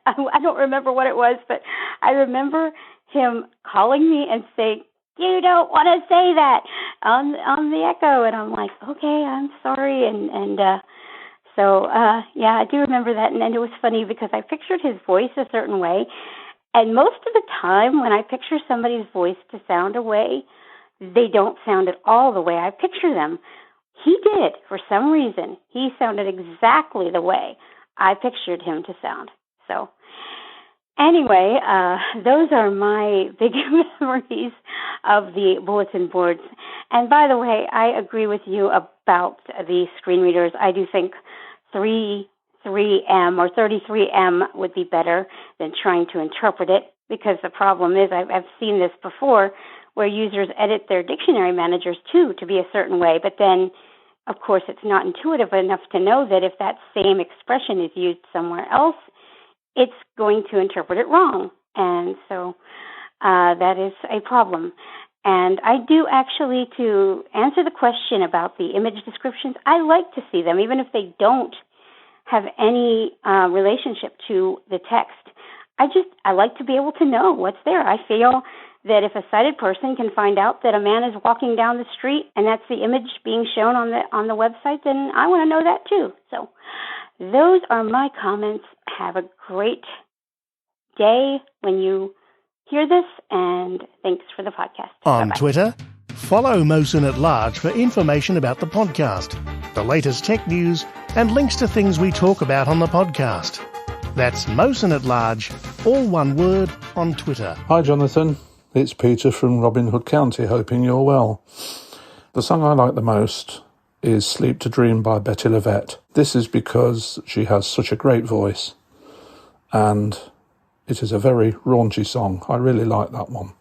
I don't remember what it was, but I remember him calling me and saying, "You don't want to say that on the echo." And I'm like, "Okay, I'm sorry." So I do remember that. And it was funny because I pictured his voice a certain way. And most of the time when I picture somebody's voice to sound a way, they don't sound at all the way I picture them. He did, for some reason. He sounded exactly the way I pictured him to sound. So anyway, those are my big memories of the bulletin boards. And by the way, I agree with you about the screen readers. I do think 3M or 33M would be better than trying to interpret it. because the problem is I've seen this before where users edit their dictionary managers too to be a certain way, but then of course it's not intuitive enough to know that if that same expression is used somewhere else, it's going to interpret it wrong. And so that is a problem. And I do actually, to answer the question about the image descriptions, I like to see them, even if they don't have any relationship to the text. I like to be able to know what's there. I feel that if a sighted person can find out that a man is walking down the street and that's the image being shown on the website, then I want to know that too. So those are my comments. Have a great day when you hear this, and thanks for the podcast. On Bye-bye. Twitter, follow Mosen at Large for information about the podcast, the latest tech news, and links to things we talk about on the podcast. That's Mosen at Large, all one word, on Twitter. Hi Jonathan, it's Peter from Robin Hood County, hoping you're well. The song I like the most is Sleep to Dream by Betty Levette. This is because she has such a great voice, and it is a very raunchy song. I really like that one.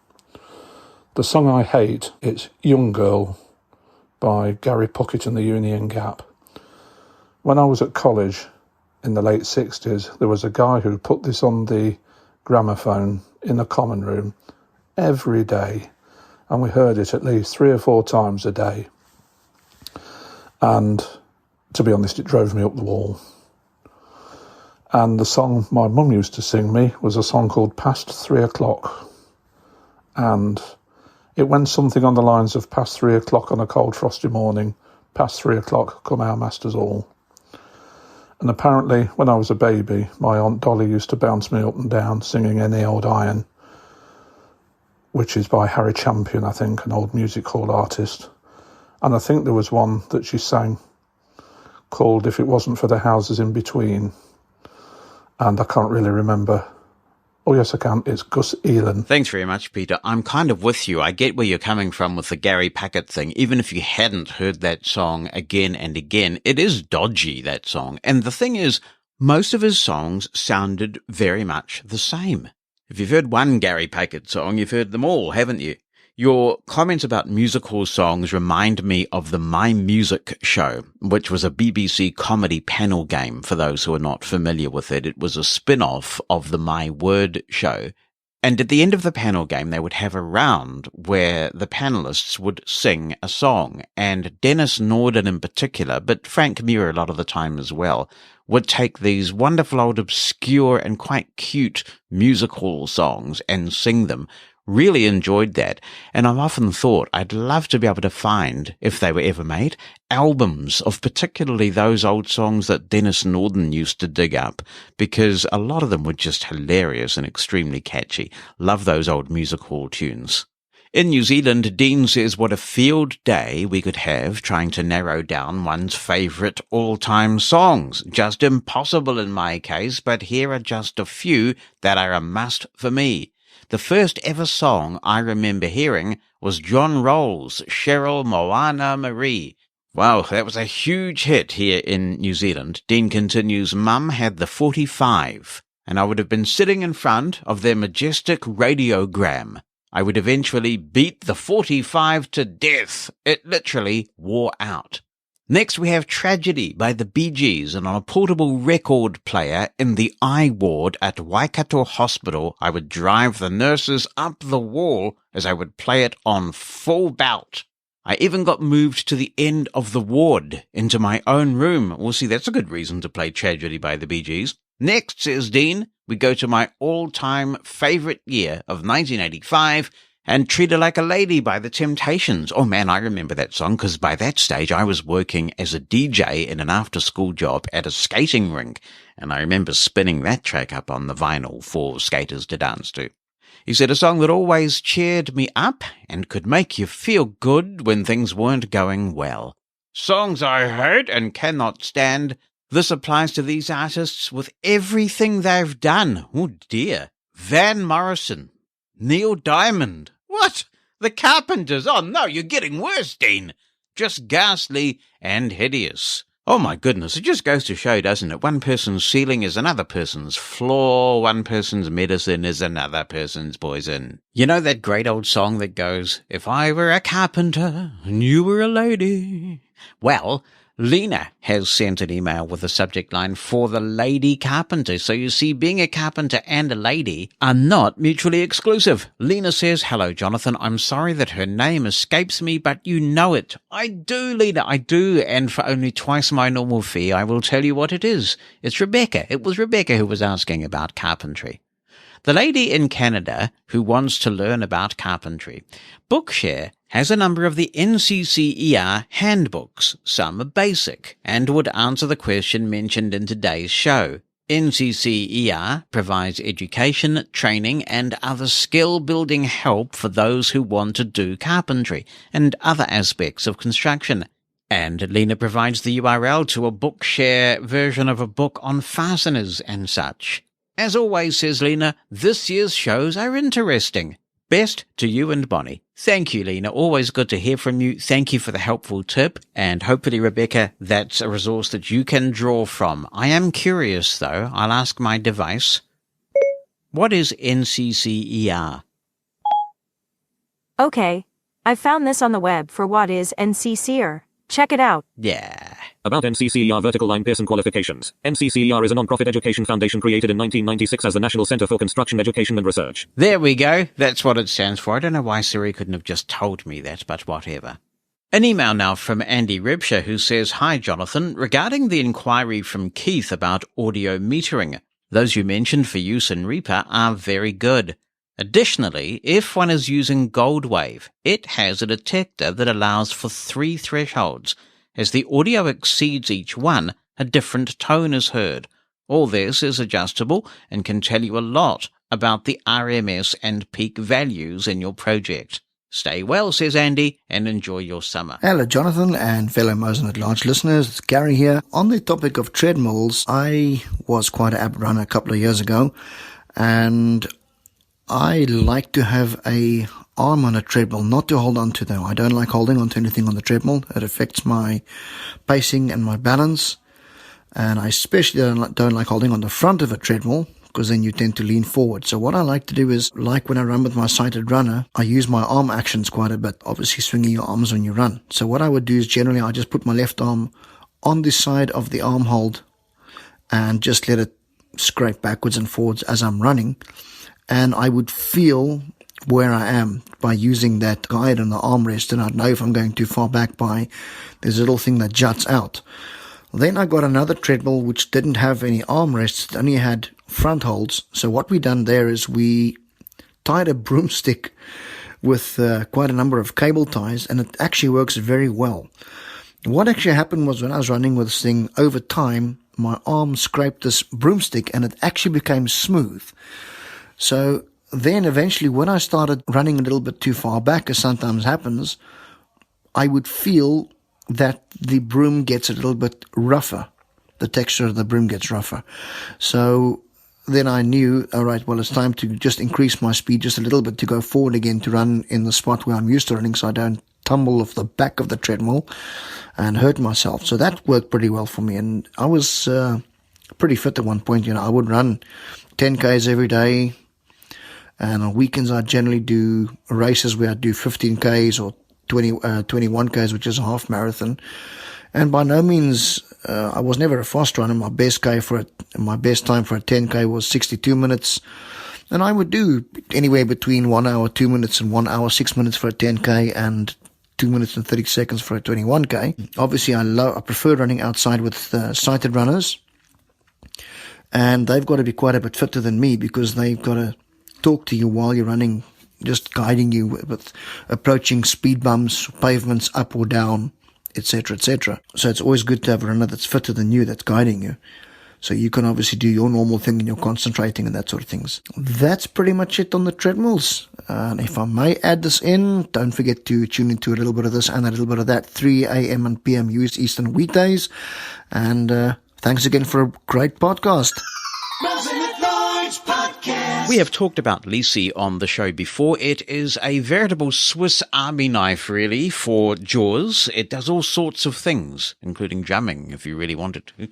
The song I hate, it's Young Girl by Gary Puckett and the Union Gap. When I was at college in the late 60s, there was a guy who put this on the gramophone in the common room every day, and we heard it at least 3 or 4 times a day. And to be honest, it drove me up the wall. And the song my mum used to sing me was a song called Past 3 o'clock. And it went something on the lines of past 3 o'clock on a cold frosty morning, past 3 o'clock come our masters all. And apparently, when I was a baby, my Aunt Dolly used to bounce me up and down singing Any Old Iron, which is by Harry Champion, I think, an old music hall artist. And I think there was one that she sang called If It Wasn't for the Houses in Between. And I can't really remember. Oh, yes, I can. It's Gus Elan. Thanks very much, Peter. I'm kind of with you. I get where you're coming from with the Gary Puckett thing. Even if you hadn't heard that song again and again, it is dodgy, that song. And the thing is, most of his songs sounded very much the same. If you've heard one Gary Puckett song, you've heard them all, haven't you? Your comments about musical songs remind me of the My Music show, which was a BBC comedy panel game for those who are not familiar with it. It was a spin-off of the My Word show. And at the end of the panel game, they would have a round where the panelists would sing a song. And Dennis Norden in particular, but Frank Muir a lot of the time as well, would take these wonderful old obscure and quite cute musical songs and sing them. Really enjoyed that, and I've often thought I'd love to be able to find, if they were ever made, albums of particularly those old songs that Dennis Norden used to dig up, because a lot of them were just hilarious and extremely catchy. Love those old music hall tunes. In New Zealand, Dean says what a field day we could have trying to narrow down one's favourite all-time songs. Just impossible in my case, but here are just a few that are a must for me. The first ever song I remember hearing was John Roll's Cheryl Moana Marie. Wow, that was a huge hit here in New Zealand. Dean continues, Mum had the 45, and I would have been sitting in front of their majestic radiogram. I would eventually beat the 45 to death. It literally wore out. Next, we have Tragedy by the Bee Gees, and on a portable record player in the eye ward at Waikato Hospital, I would drive the nurses up the wall as I would play it on full bout. I even got moved to the end of the ward, into my own room. Well, see, that's a good reason to play Tragedy by the Bee Gees. Next, says Dean, we go to my all-time favourite year of 1985, and Treat Her Like a Lady by The Temptations. Oh man, I remember that song, because by that stage I was working as a DJ in an after-school job at a skating rink, and I remember spinning that track up on the vinyl for skaters to dance to. He said a song that always cheered me up and could make you feel good when things weren't going well. Songs I hate and cannot stand. This applies to these artists with everything they've done. Oh dear. Van Morrison. Neil Diamond. What? The Carpenters? Oh no, you're getting worse, Dean. Just ghastly and hideous. Oh my goodness, it just goes to show, doesn't it? One person's ceiling is another person's floor, one person's medicine is another person's poison. You know that great old song that goes, "If I were a carpenter and you were a lady"? Well, Lena has sent an email with the subject line "for the lady carpenter." So you see, being a carpenter and a lady are not mutually exclusive. Lena says, "Hello, Jonathan. I'm sorry that her name escapes me, but you know it." I do, Lena, I do. And for only twice my normal fee, I will tell you what it is. It's Rebecca. It was Rebecca who was asking about carpentry. The lady in Canada who wants to learn about carpentry. Bookshare has a number of the NCCER handbooks. Some are basic and would answer the question mentioned in today's show. NCCER provides education, training and other skill-building help for those who want to do carpentry and other aspects of construction. And Lena provides the URL to a Bookshare version of a book on fasteners and such. As always, says Lena, this year's shows are interesting. Best to you and Bonnie. Thank you, Lena. Always good to hear from you. Thank you for the helpful tip. And hopefully, Rebecca, that's a resource that you can draw from. I am curious, though. I'll ask my device. What is NCCER? Okay. I found this on the web for what is NCCER. Check it out. Yeah. About NCCER Vertical Line Pearson Qualifications. NCCER is a non-profit education foundation created in 1996 as the National Center for Construction Education and Research. There we go. That's what it stands for. I don't know why Siri couldn't have just told me that, but whatever. An email now from Andy Rebsher who says, "Hi, Jonathan. Regarding the inquiry from Keith about audio metering, those you mentioned for use in Reaper are very good. Additionally, if one is using Goldwave, it has a detector that allows for 3 thresholds. As the audio exceeds each one, a different tone is heard. All this is adjustable and can tell you a lot about the RMS and peak values in your project. Stay well, says Andy, and enjoy your summer." Hello, Jonathan and fellow Mosen At Large listeners. It's Gary here. On the topic of treadmills, I was quite an app runner a couple of years ago, and I like to have a arm on a treadmill, not to hold on to them. I don't like holding on to anything on the treadmill. It affects my pacing and my balance. And I especially don't like holding on the front of a treadmill, because then you tend to lean forward. So what I like to do is, like when I run with my sighted runner, I use my arm actions quite a bit, obviously swinging your arms when you run. So what I would do is generally I just put my left arm on the side of the arm hold and just let it scrape backwards and forwards as I'm running. And I would feel where I am by using that guide on the armrest, and I'd know if I'm going too far back by there's a little thing that juts out. Then I got another treadmill which didn't have any armrests, it only had front holds. So what we done there is we tied a broomstick with quite a number of cable ties, and it actually works very well. What actually happened was when I was running with this thing, over time my arm scraped this broomstick and it actually became smooth. So then eventually when I started running a little bit too far back, as sometimes happens, I would feel that the broom gets a little bit rougher. The texture of the broom gets rougher. So then I knew, all right, well, it's time to just increase my speed just a little bit to go forward again, to run in the spot where I'm used to running, so I don't tumble off the back of the treadmill and hurt myself. So that worked pretty well for me. And I was pretty fit at one point. I would run 10Ks every day. And on weekends, I generally do races where I do 15Ks or 21Ks, which is a half marathon. And by no means, I was never a fast runner. My best time for a 10K was 62 minutes. And I would do anywhere between 1 hour, 2 minutes and 1 hour, 6 minutes for a 10K and 2 minutes and 30 seconds for a 21K. Obviously, I prefer running outside with sighted runners. And they've got to be quite a bit fitter than me, because they've got to talk to you while you're running, just guiding you with approaching speed bumps, pavements up or down, etc., etc. So it's always good to have a runner that's fitter than you, that's guiding you. So you can obviously do your normal thing and you're concentrating and that sort of things. That's pretty much it on the treadmills. And if I may add this in, don't forget to tune into a little bit of this and a little bit of that, 3 a.m. and p.m. US Eastern weekdays. And thanks again for a great podcast. Mosen At Large Podcast. We have talked about Lisi on the show before. It is a veritable Swiss Army knife, really, for JAWS. It does all sorts of things, including drumming, if you really wanted to.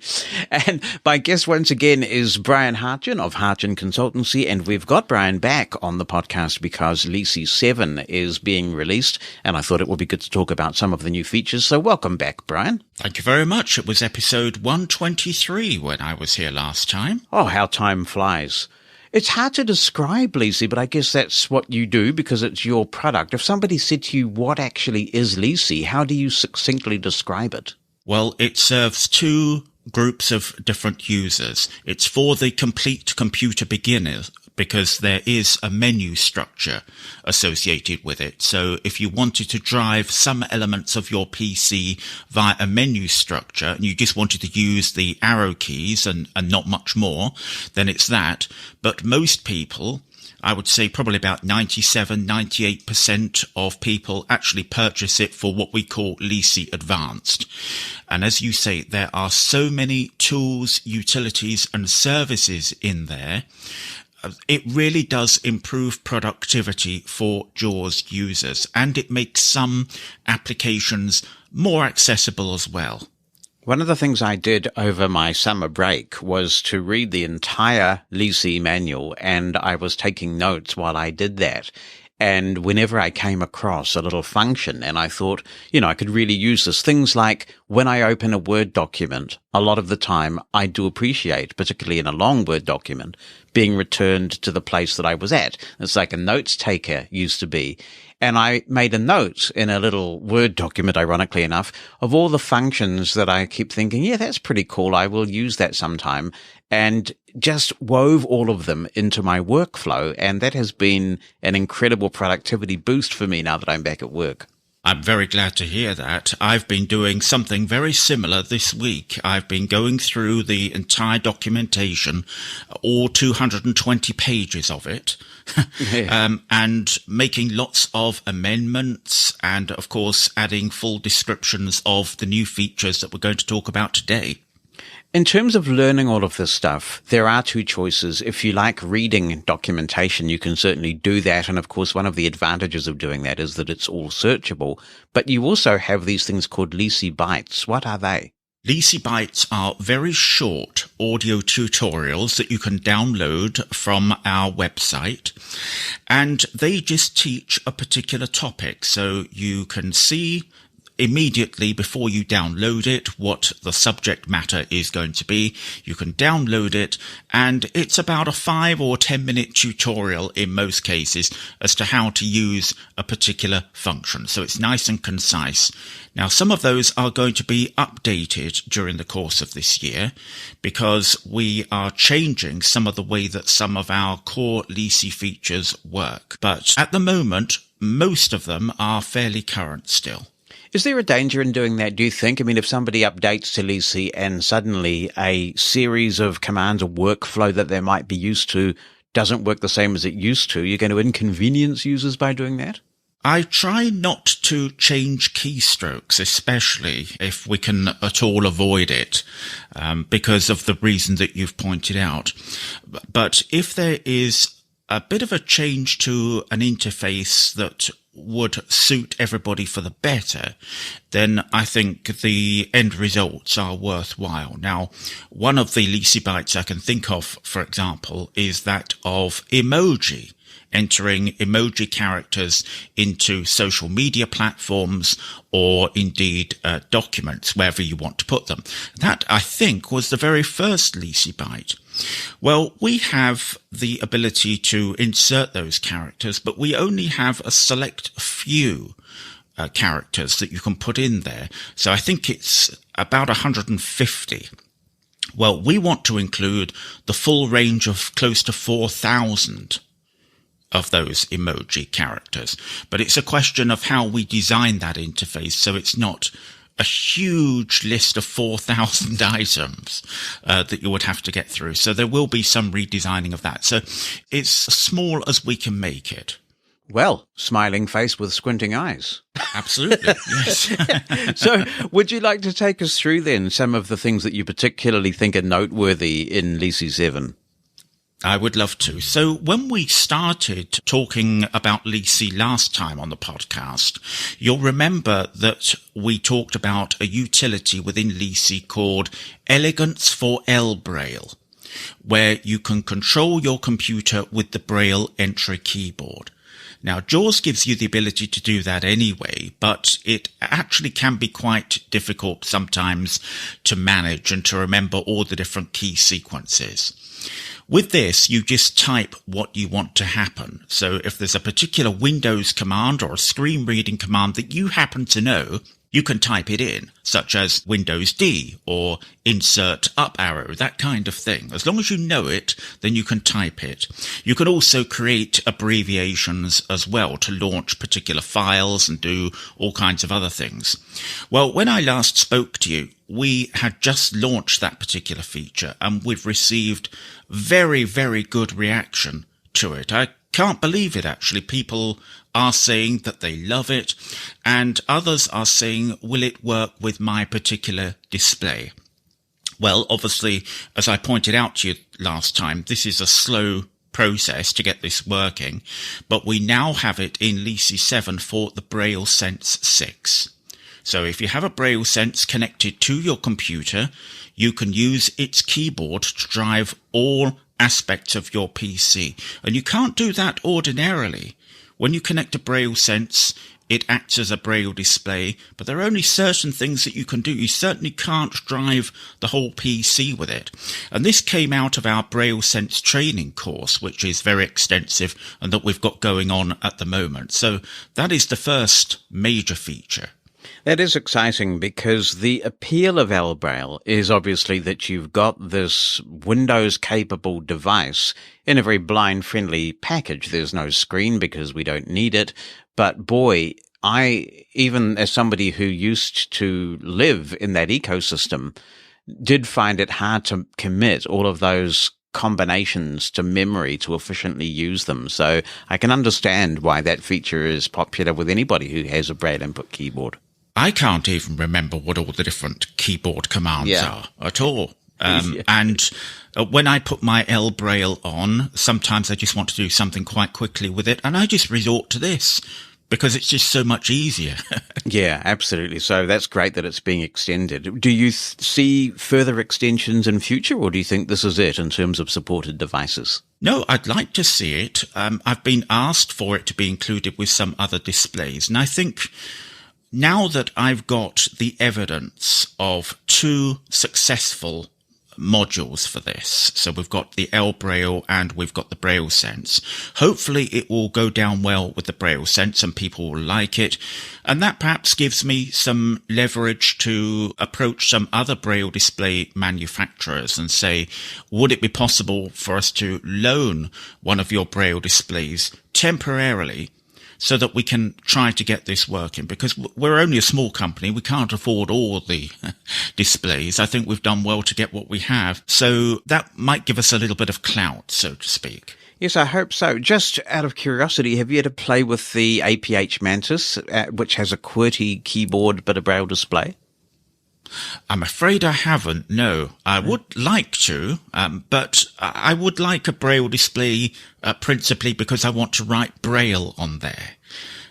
And my guest once again is Brian Hartgen of Hartgen Consultancy, and we've got Brian back on the podcast because Lisi 7 is being released, and I thought it would be good to talk about some of the new features. So welcome back, Brian. Thank you very much. It was episode 123 when I was here last time. Oh, how time flies. It's hard to describe, Lisi, but I guess that's what you do because it's your product. If somebody said to you, what actually is Lisi, how do you succinctly describe it? Well, it serves two groups of different users. It's for the complete computer beginners because there is a menu structure associated with it. So if you wanted to drive some elements of your PC via a menu structure and you just wanted to use the arrow keys and not much more, then it's that. But most people, I would say probably about 97-98% of people actually purchase it for what we call Lisi Advanced. And as you say, there are so many tools, utilities and services in there. It really does improve productivity for JAWS users, and it makes some applications more accessible as well. One of the things I did over my summer break was to read the entire Lisi manual, and I was taking notes while I did that. And whenever I came across a little function and I thought, I could really use this, things like when I open a Word document, a lot of the time I do appreciate, particularly in a long Word document, being returned to the place that I was at. It's like a notes taker used to be. And I made a note in a little Word document, ironically enough, of all the functions that I keep thinking, yeah, that's pretty cool. I will use that sometime. And just wove all of them into my workflow. And that has been an incredible productivity boost for me now that I'm back at work. I'm very glad to hear that. I've been doing something very similar this week. I've been going through the entire documentation, all 220 pages of it, and making lots of amendments and, of course, adding full descriptions of the new features that we're going to talk about today. In terms of learning all of this stuff, there are two choices. If you like reading documentation, you can certainly do that. And of course, one of the advantages of doing that is that it's all searchable. But you also have these things called Lisi Bytes. What are they? Lisi Bytes are very short audio tutorials that you can download from our website, and they just teach a particular topic. So you can see immediately before you download it what the subject matter is going to be. You can download it, and it's about a 5 or 10 minute tutorial in most cases as to how to use a particular function. So it's nice and concise. Now, some of those are going to be updated during the course of this year because we are changing some of the way that some of our core Lisi features work. But at the moment, most of them are fairly current still. Is there a danger in doing that, do you think? I mean, if somebody updates to Lisi and suddenly a series of commands or workflow that they might be used to doesn't work the same as it used to, you're going to inconvenience users by doing that? I try not to change keystrokes, especially if we can at all avoid it, because of the reason that you've pointed out. But if there is a bit of a change to an interface that would suit everybody for the better, then I think the end results are worthwhile. Now, one of the Lisi Bytes I can think of, for example, is that of emoji, entering emoji characters into social media platforms or indeed documents, wherever you want to put them. That, I think, was the very first Lisi Byte. Well, we have the ability to insert those characters, but we only have a select few characters that you can put in there. So I think it's about 150. Well, we want to include the full range of close to 4,000 of those emoji characters. But it's a question of how we design that interface so it's not a huge list of 4,000 items that you would have to get through. So there will be some redesigning of that. So it's as small as we can make it. Well, smiling face with squinting eyes. Absolutely, yes. So would you like to take us through then some of the things that you particularly think are noteworthy in Lisi 7? I would love to. So when we started talking about Lisi last time on the podcast, you'll remember that we talked about a utility within Lisi called Elegance for L Braille, where you can control your computer with the Braille entry keyboard. Now, JAWS gives you the ability to do that anyway, but it actually can be quite difficult sometimes to manage and to remember all the different key sequences. With this, you just type what you want to happen. So if there's a particular Windows command or a screen reading command that you happen to know, you can type it in, such as Windows D or insert up arrow, that kind of thing. As long as you know it, then you can type it. You can also create abbreviations as well to launch particular files and do all kinds of other things. Well, when I last spoke to you, we had just launched that particular feature and we've received very, very good reaction to it. I can't believe it, actually. People are saying that they love it, and others are saying, will it work with my particular display? Well, obviously, as I pointed out to you last time, this is a slow process to get this working, but we now have it in Lisi 7 for the Braille Sense 6. So if you have a Braille Sense connected to your computer, you can use its keyboard to drive all aspects of your PC. And you can't do that ordinarily. When you connect a Braille Sense, it acts as a Braille display, but there are only certain things that you can do. You certainly can't drive the whole PC with it. And this came out of our Braille Sense training course, which is very extensive and that we've got going on at the moment. So that is the first major feature. That is exciting because the appeal of L Braille is obviously that you've got this Windows-capable device in a very blind-friendly package. There's no screen because we don't need it. But boy, even as somebody who used to live in that ecosystem, did find it hard to commit all of those combinations to memory to efficiently use them. So I can understand why that feature is popular with anybody who has a Braille input keyboard. I can't even remember what all the different keyboard commands are at all. And when I put my L Braille on, sometimes I just want to do something quite quickly with it, and I just resort to this because it's just so much easier. Yeah, absolutely. So that's great that it's being extended. Do you see further extensions in future, or do you think this is it in terms of supported devices? No, I'd like to see it. I've been asked for it to be included with some other displays, and I think now that I've got the evidence of 2 successful modules for this, so we've got the L Braille and we've got the Braille Sense, hopefully it will go down well with the Braille Sense and people will like it, and that perhaps gives me some leverage to approach some other Braille display manufacturers and say, would it be possible for us to loan one of your Braille displays temporarily so that we can try to get this working, because we're only a small company. We can't afford all the displays. I think we've done well to get what we have. So that might give us a little bit of clout, so to speak. Yes, I hope so. Just out of curiosity, have you had to play with the APH Mantis, which has a QWERTY keyboard but a Braille display? I'm afraid I haven't, no. I would like to, but I would like a Braille display principally because I want to write Braille on there.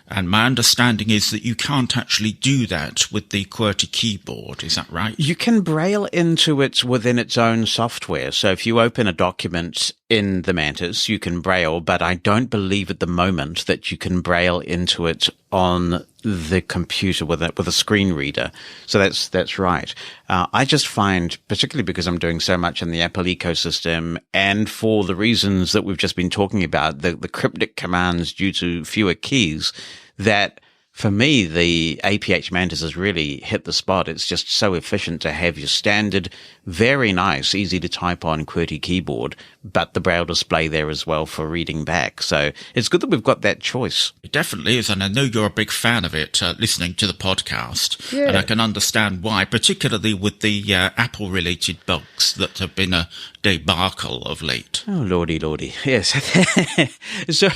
And my understanding is that you can't actually do that with the QWERTY keyboard. Is that right? You can Braille into it within its own software. So if you open a document in the Mantis, you can Braille, but I don't believe at the moment that you can Braille into it on the computer with a screen reader. So that's right. I just find, particularly because I'm doing so much in the Apple ecosystem, and for the reasons that we've just been talking about, the cryptic commands due to fewer keys, that for me, the APH Mantis has really hit the spot. It's just so efficient to have your standard, very nice, easy to type on QWERTY keyboard, but the Braille display there as well for reading back. So it's good that we've got that choice. It definitely is, and I know you're a big fan of it, listening to the podcast, Yeah. and I can understand why, particularly with the Apple-related bugs that have been a debacle of late. Oh, lordy. Yes. So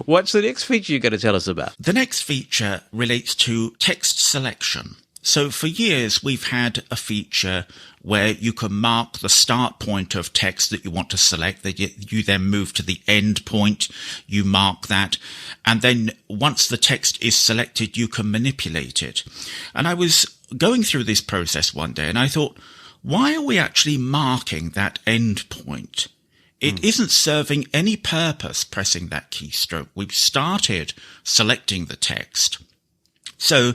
what's the next feature you're going to tell us about? The next feature relates to text selection. So for years, we've had a feature where you can mark the start point of text that you want to select, that you then move to the end point, you mark that, and then once the text is selected, you can manipulate it. And I was going through this process one day and I thought, why are we actually marking that end point? It isn't serving any purpose pressing that keystroke. We've started selecting the text. So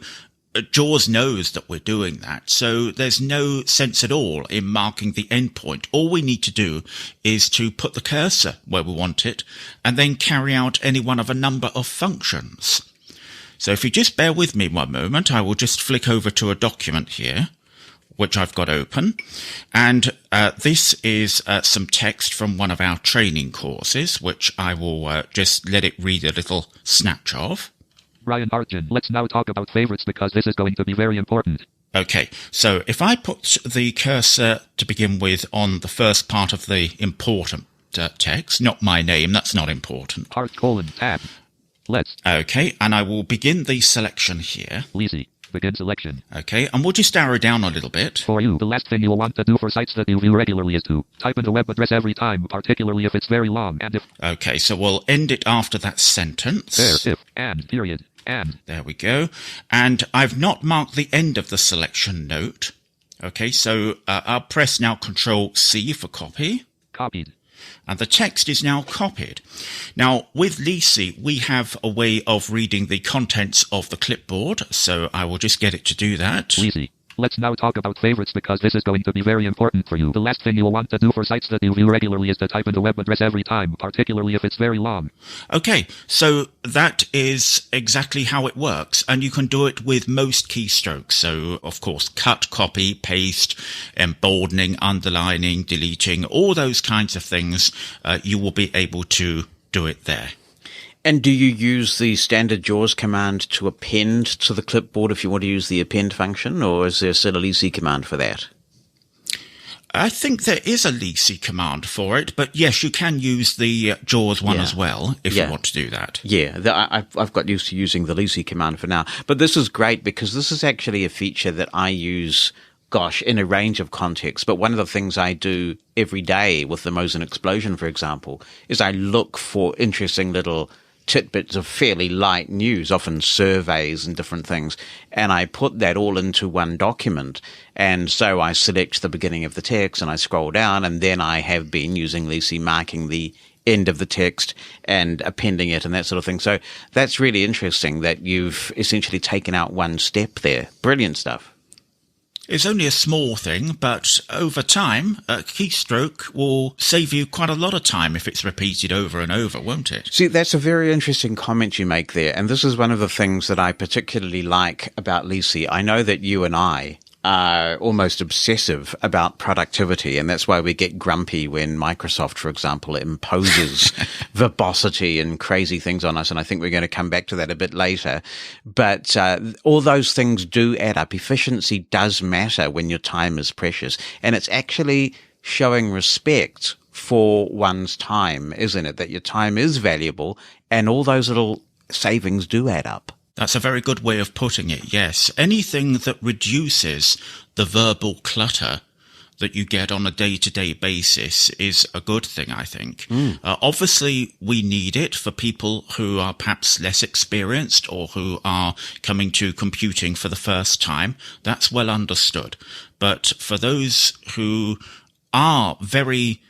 JAWS knows that we're doing that, so there's no sense at all in marking the endpoint. All we need to do is to put the cursor where we want it and then carry out any one of a number of functions. So if you just bear with me one moment, I will just flick over to a document here, which I've got open. And this is some text from one of our training courses, which I will just let it read a little snatch of. Ryan Arjun, let's now talk about favorites because this is going to be very important. Okay, so if I put the cursor to begin with on the first part of the important text, not my name, that's not important. tab. Let's. Okay, and I will begin the selection here. Easy. Begin selection. Okay, and we'll just arrow down a little bit. For you, the last thing you'll want to do for sites that you view regularly is to type in the web address every time, particularly if it's very long and if... Okay, so we'll end it after that sentence. There, if, and, period, and. There we go. And I've not marked the end of the selection note. Okay, so I'll press now Control-C for copy. Copied. And the text is now copied. Now, with Lisi, we have a way of reading the contents of the clipboard, so I will just get it to do that. Lisi. Let's now talk about favorites because this is going to be very important for you. The last thing you'll want to do for sites that you view regularly is to type in the web address every time, particularly if it's very long. Okay, so that is exactly how it works, and you can do it with most keystrokes. So, of course, cut, copy, paste, emboldening, underlining, deleting, all those kinds of things, you will be able to do it there. And do you use the standard JAWS command to append to the clipboard if you want to use the append function, or is there still a Lisi command for that? I think there is a Lisi command for it, but yes, you can use the JAWS one as well if you want to do that. Yeah, I've got used to using the Lisi command for now. But this is great because this is actually a feature that I use, in a range of contexts. But one of the things I do every day with the Mosen Explosion, for example, is I look for interesting little tidbits of fairly light news, often surveys and different things, and I put that all into one document. And so I select the beginning of the text and I scroll down, and then I have been using Lisi marking the end of the text and appending it and that sort of thing. So that's really interesting that you've essentially taken out one step there. Brilliant stuff. It's only a small thing, but over time, a keystroke will save you quite a lot of time if it's repeated over and over, won't it? See, that's a very interesting comment you make there. And this is one of the things that I particularly like about Lisi. I know that you and I are almost obsessive about productivity, and that's why we get grumpy when Microsoft, for example, imposes verbosity and crazy things on us, and I think we're going to come back to that a bit later. But all those things do add up. Efficiency does matter when your time is precious, and it's actually showing respect for one's time, isn't it? That your time is valuable, and all those little savings do add up. That's a very good way of putting it, yes. Anything that reduces the verbal clutter that you get on a day-to-day basis is a good thing, I think. Obviously, we need it for people who are perhaps less experienced or who are coming to computing for the first time. That's well understood. But for those who are very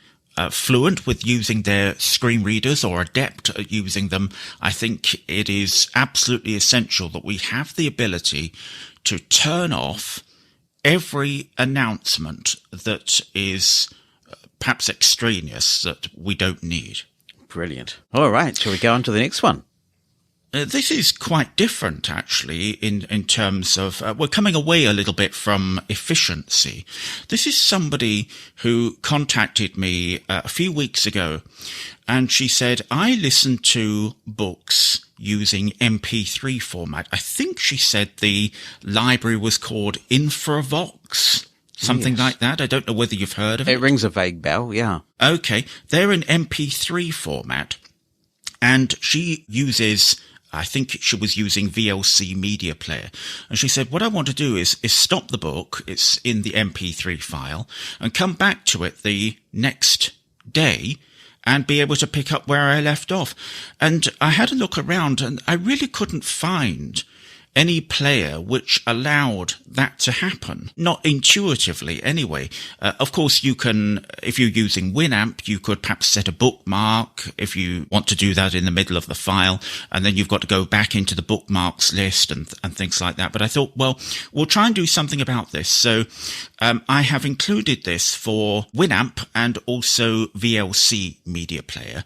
fluent with using their screen readers or adept at using them, I think it is absolutely essential that we have the ability to turn off every announcement that is perhaps extraneous that we don't need. Brilliant. All right, shall we go on to the next one? This is quite different, actually, in terms of we're coming away a little bit from efficiency. This is somebody who contacted me a few weeks ago, and she said, I listen to books using MP3 format. I think she said the library was called Infravox, something like that. I don't know whether you've heard of it. It rings a vague bell, yeah. Okay, they're in MP3 format, and she uses I think she was using VLC Media Player. And she said, what I want to do is stop the book, it's in the MP3 file, and come back to it the next day and be able to pick up where I left off. And I had a look around and I really couldn't find any player which allowed that to happen. Not intuitively, anyway. Of course, you can, if you're using Winamp, you could perhaps set a bookmark if you want to do that in the middle of the file, and then you've got to go back into the bookmarks list and things like that. But I thought, well, we'll try and do something about this. So I have included this for Winamp and also VLC Media Player.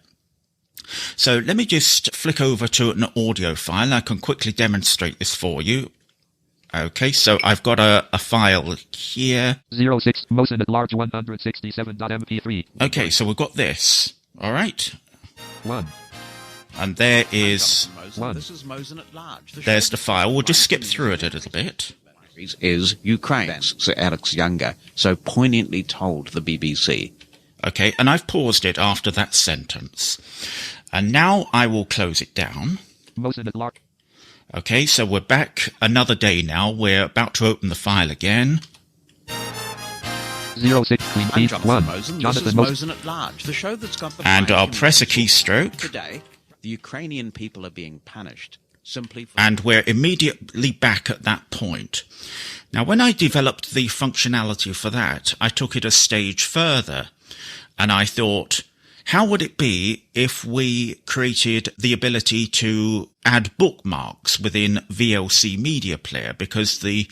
So let me just flick over to an audio file. I can quickly demonstrate this for you. Okay, so I've got a file here. 06 Mosen At Large 167.mp3. Okay, so we've got this. All right. 1. And there is... This is Mosen At Large. There's the file. We'll just skip through it a little bit. Is Ukraine's Sir Alex Younger so poignantly told the BBC. Okay, and I've paused it after that sentence. And now I will close it down. Mosen At Large. Okay, so we're back another day now. We're about to open the file again. 06 Queen Bee 1. Jonathan Mosen At Large, the show that's got the and I'll press a keystroke. Today, the Ukrainian people are being punished simply for... And we're immediately back at that point. Now, when I developed the functionality for that, I took it a stage further. And I thought, how would it be if we created the ability to add bookmarks within VLC Media Player? Because the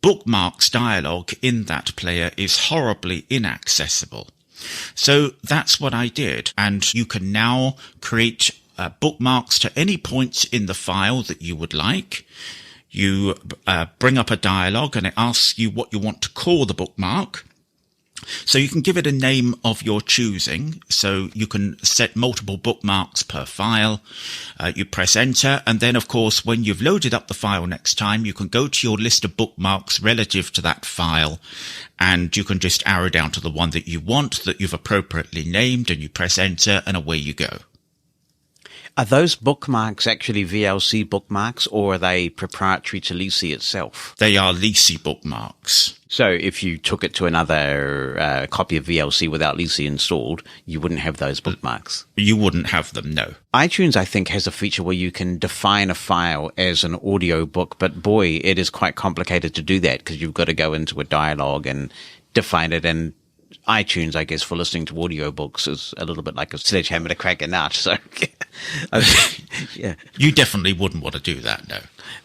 bookmarks dialog in that player is horribly inaccessible. So that's what I did. And you can now create bookmarks to any points in the file that you would like. You bring up a dialog and it asks you what you want to call the bookmark. So you can give it a name of your choosing. So you can set multiple bookmarks per file. You press enter. And then, of course, when you've loaded up the file next time, you can go to your list of bookmarks relative to that file. And you can just arrow down to the one that you want, that you've appropriately named, and you press enter and away you go. Are those bookmarks actually VLC bookmarks, or are they proprietary to LISI itself? They are LISI bookmarks. So if you took it to another copy of VLC without LISI installed, you wouldn't have those bookmarks? You wouldn't have them, no. iTunes, I think, has a feature where you can define a file as an audio book, but boy, it is quite complicated to do that because you've got to go into a dialogue and define it, and iTunes, I guess, for listening to audiobooks is a little bit like a sledgehammer to crack a nut. So, yeah. You definitely wouldn't want to do that, no.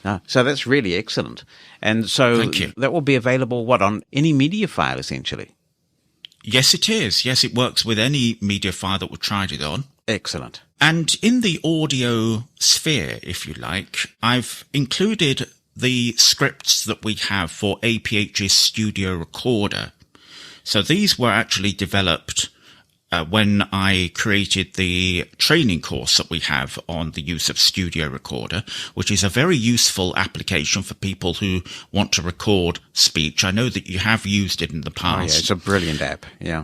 No. So that's really excellent. And so Thank you. That will be available, on any media file, essentially? Yes, it is. Yes, it works with any media file that we've tried it on. Excellent. And in the audio sphere, if you like, I've included the scripts that we have for APH's Studio Recorder. So these were actually developed when I created the training course that we have on the use of Studio Recorder, which is a very useful application for people who want to record speech. I know that you have used it in the past. Oh, yeah, it's a brilliant app, yeah.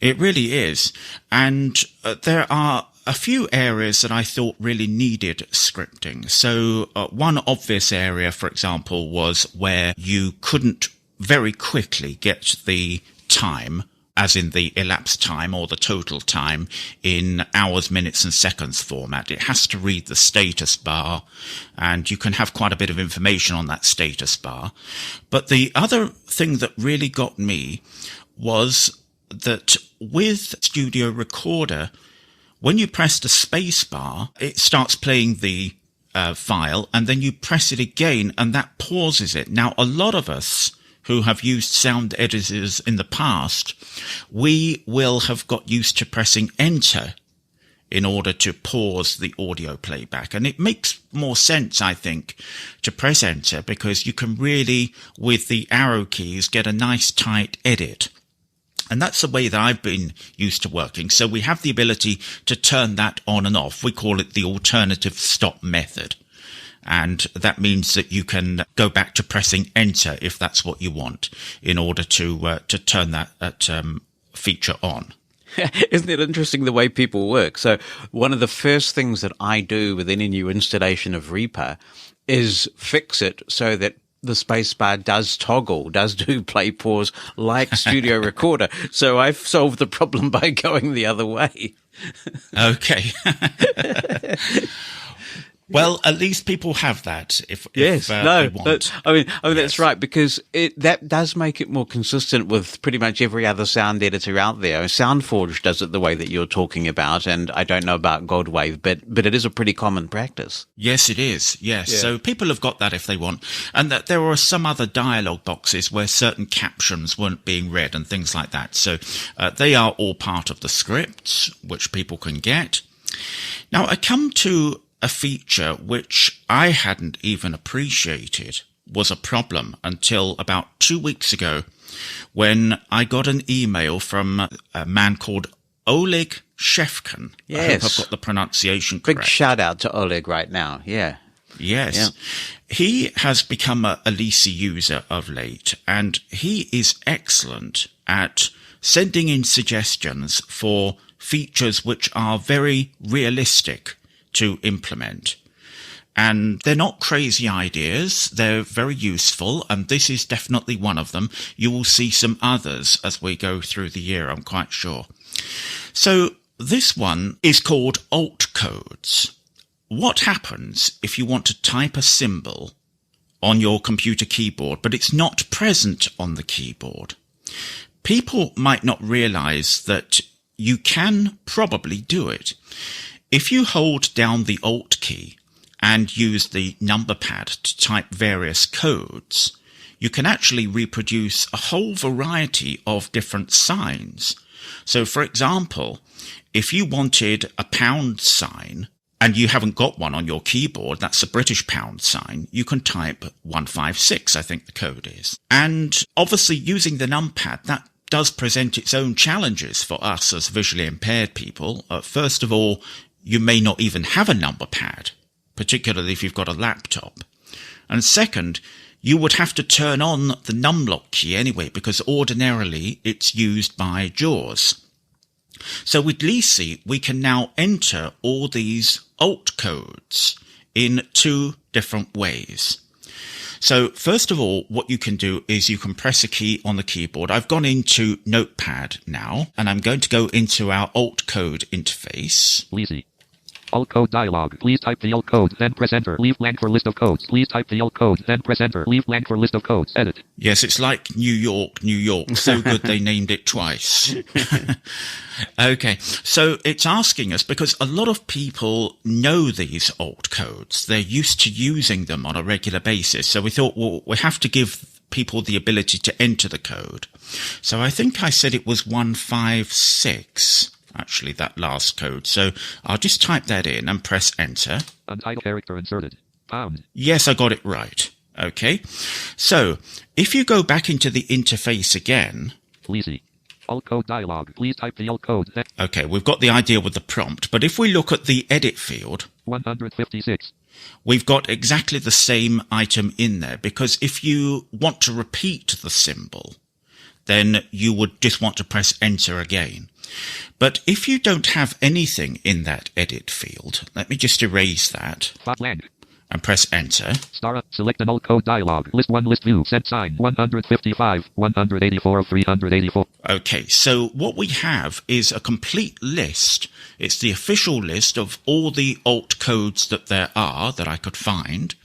It really is. And there are a few areas that I thought really needed scripting. So one obvious area, for example, was where you couldn't very quickly get the time, as in the elapsed time or the total time, in hours, minutes and seconds format. It has to read the status bar, and you can have quite a bit of information on that status bar. But the other thing that really got me was that with Studio Recorder, when you press the space bar, it starts playing the file, and then you press it again, and that pauses it. Now, a lot of us who have used sound editors in the past, we will have got used to pressing enter in order to pause the audio playback. And it makes more sense, I think, to press enter because you can really, with the arrow keys, get a nice tight edit. And that's the way that I've been used to working. So we have the ability to turn that on and off. We call it the alternative stop method. And that means that you can go back to pressing enter if that's what you want in order to turn that feature on. Isn't it interesting the way people work? So one of the first things that I do with any new installation of Reaper is fix it so that the spacebar does toggle, does do play pause like Studio Recorder. So I've solved the problem by going the other way. Okay. Well, at least people have that. If they want. I mean, that's right, because that does make it more consistent with pretty much every other sound editor out there. SoundForge does it the way that you're talking about, and I don't know about Goldwave, but it is a pretty common practice. Yes, it is. Yes. Yeah. So people have got that if they want. And that there are some other dialogue boxes where certain captions weren't being read and things like that. So they are all part of the scripts, which people can get. Now, I come to a feature which I hadn't even appreciated was a problem until about 2 weeks ago, when I got an email from a man called Oleg Shevkin. Yes. I hope I've got the pronunciation correct. Big shout out to Oleg right now. Yeah. Yes. Yeah. He has become a Lisi user of late, and he is excellent at sending in suggestions for features which are very realistic to implement. And they're not crazy ideas. They're very useful, and this is definitely one of them. You will see some others as we go through the year, I'm quite sure. So this one is called alt codes. What happens if you want to type a symbol on your computer keyboard, but it's not present on the keyboard? People might not realize that you can probably do it. If you hold down the Alt key and use the number pad to type various codes, you can actually reproduce a whole variety of different signs. So, for example, if you wanted a pound sign and you haven't got one on your keyboard, that's a British pound sign, you can type 156, I think the code is. And obviously using the numpad, that does present its own challenges for us as visually impaired people. First of all, you may not even have a number pad, particularly if you've got a laptop. And second, you would have to turn on the numlock key anyway, because ordinarily it's used by JAWS. So with Lisi, we can now enter all these alt codes in two different ways. So first of all, what you can do is you can press a key on the keyboard. I've gone into Notepad now, and I'm going to go into our alt code interface. Lisi. Alt code dialog. Please type the alt code, then press enter. Leave blank for list of codes. Please type the alt code, then press enter. Leave blank for list of codes. Edit. Yes, it's like New York, New York. So good they named it twice. Okay, so it's asking us, because a lot of people know these alt codes. They're used to using them on a regular basis. So we thought, well, we have to give people the ability to enter the code. So I think I said it was 156. Actually, that last code. So I'll just type that in and press enter. Untitled character inserted. Pound. Yes, I got it right. Okay. So if you go back into the interface again. Lisi. Alt code dialog. Please type the alt code. Okay, we've got the idea with the prompt. But if we look at the edit field. 156. We've got exactly the same item in there, because if you want to repeat the symbol, then you would just want to press enter again. But if you don't have anything in that edit field, let me just erase that and press enter. Star, select an alt code dialog. List 1, list view, set sign 155, 184, 384. Okay, so what we have is a complete list. It's the official list of all the alt codes that there are that I could find.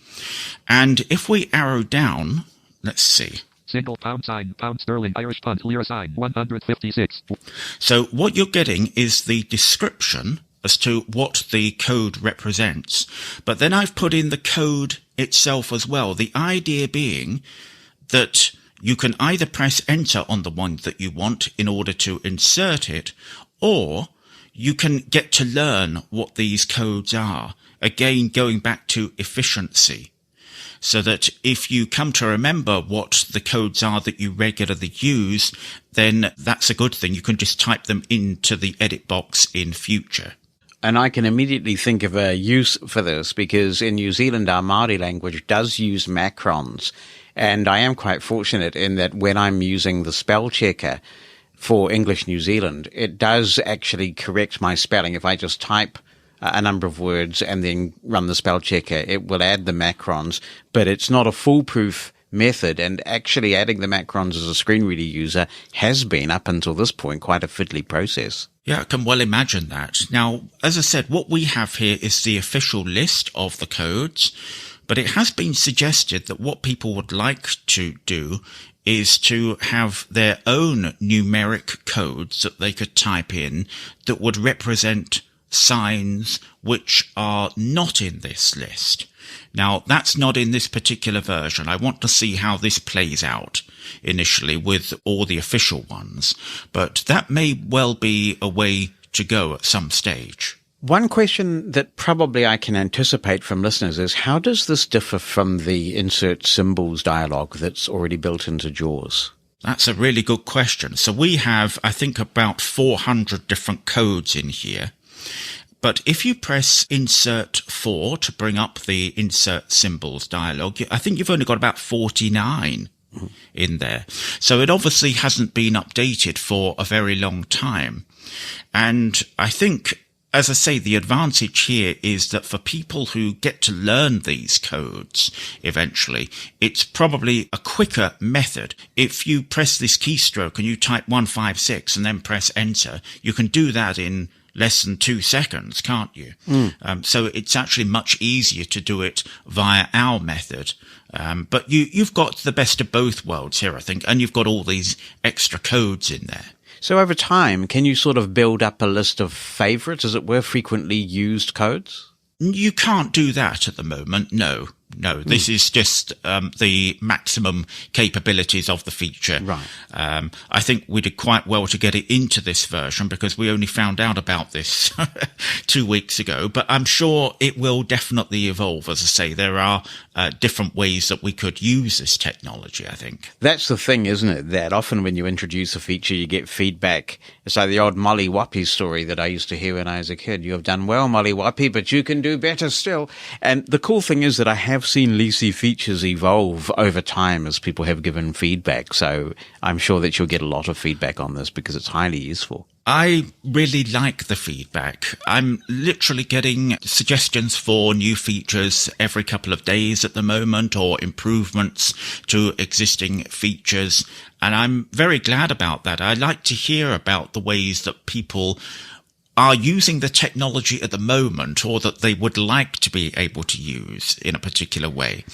And if we arrow down, let's see. Single pound sign, pound sterling, Irish punt, lira sign, 156. So what you're getting is the description as to what the code represents. But then I've put in the code itself as well. The idea being that you can either press enter on the one that you want in order to insert it, or you can get to learn what these codes are. Again, going back to efficiency. So that if you come to remember what the codes are that you regularly use, then that's a good thing. You can just type them into the edit box in future. And I can immediately think of a use for this, because in New Zealand, our Māori language does use macrons. And I am quite fortunate in that when I'm using the spell checker, for English New Zealand, it does actually correct my spelling. If I just type a number of words and then run the spell checker, it will add the macrons, but it's not a foolproof method, and actually adding the macrons as a screen reader user has been, up until this point, quite a fiddly process. Yeah, I can well imagine that. Now, as I said, what we have here is the official list of the codes, but it has been suggested that what people would like to do is to have their own numeric codes that they could type in that would represent signs which are not in this list. Now, that's not in this particular version. I want to see how this plays out initially with all the official ones, but that may well be a way to go at some stage. One question that probably I can anticipate from listeners is, how does this differ from the insert symbols dialogue that's already built into JAWS? That's a really good question. So we have, I think, about 400 different codes in here. But if you press Insert 4 to bring up the Insert Symbols dialog, I think you've only got about 49 in there. So it obviously hasn't been updated for a very long time. And I think, as I say, the advantage here is that for people who get to learn these codes eventually, it's probably a quicker method. If you press this keystroke and you type 156 and then press Enter, you can do that in less than 2 seconds, can't you? So it's actually much easier to do it via our method. But you've got the best of both worlds here, I think, and you've got all these extra codes in there. So over time, can you sort of build up a list of favorites, as it were, frequently used codes? You can't do that at the moment, no. No, this is just the maximum capabilities of the feature. Right. I think we did quite well to get it into this version because we only found out about this 2 weeks ago. But I'm sure it will definitely evolve. As I say, there are different ways that we could use this technology, I think. That's the thing, isn't it? That often when you introduce a feature, you get feedback. It's like the old Molly Whoppy story that I used to hear when I was a kid. You have done well, Molly Whoppy, but you can do better still. And the cool thing is that I have seen Leasy features evolve over time as people have given feedback. So I'm sure that you'll get a lot of feedback on this because it's highly useful. I really like the feedback. I'm literally getting suggestions for new features every couple of days at the moment, or improvements to existing features. And I'm very glad about that. I like to hear about the ways that people are using the technology at the moment, or that they would like to be able to use in a particular way.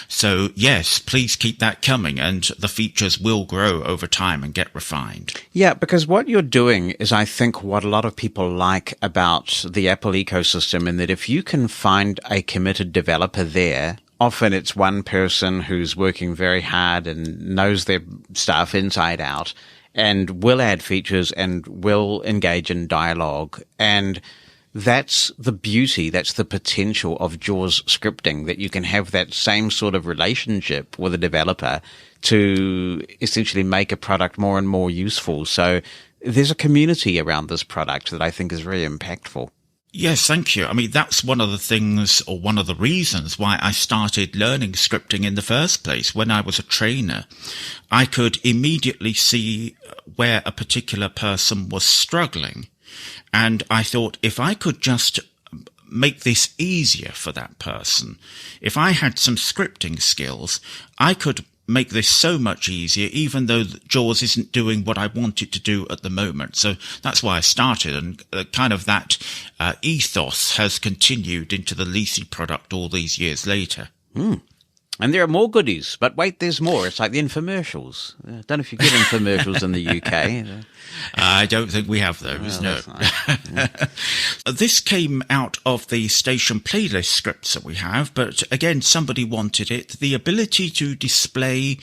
So yes, please keep that coming, and the features will grow over time and get refined. Yeah, because what you're doing is, I think, what a lot of people like about the Apple ecosystem, in that if you can find a committed developer there, often it's one person who's working very hard and knows their stuff inside out, and will add features and will engage in dialogue. And that's the beauty, that's the potential of JAWS scripting, that you can have that same sort of relationship with a developer to essentially make a product more and more useful. So there's a community around this product that I think is very impactful. Yes, thank you. I mean, that's one of the things, or one of the reasons why I started learning scripting in the first place. When I was a trainer, I could immediately see where a particular person was struggling. And I thought, if I could just make this easier for that person, if I had some scripting skills, I could make this so much easier, even though JAWS isn't doing what I want it to do at the moment. So that's why I started, and kind of that ethos has continued into the Leasy product all these years later. And there are more goodies, but wait, there's more. It's like the infomercials. I don't know if you get infomercials in the UK. I don't think we have those, no. This came out of the station playlist scripts that we have, but again, somebody wanted it. The ability to display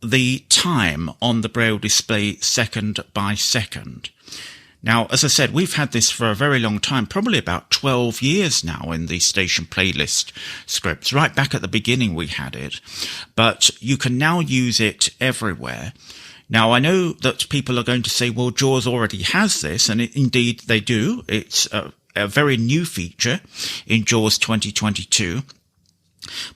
the time on the Braille display second by second. Now, as I said, we've had this for a very long time, probably about 12 years now in the station playlist scripts. Right back at the beginning we had it, but you can now use it everywhere. Now, I know that people are going to say, well, JAWS already has this, and indeed they do. It's a very new feature in JAWS 2022.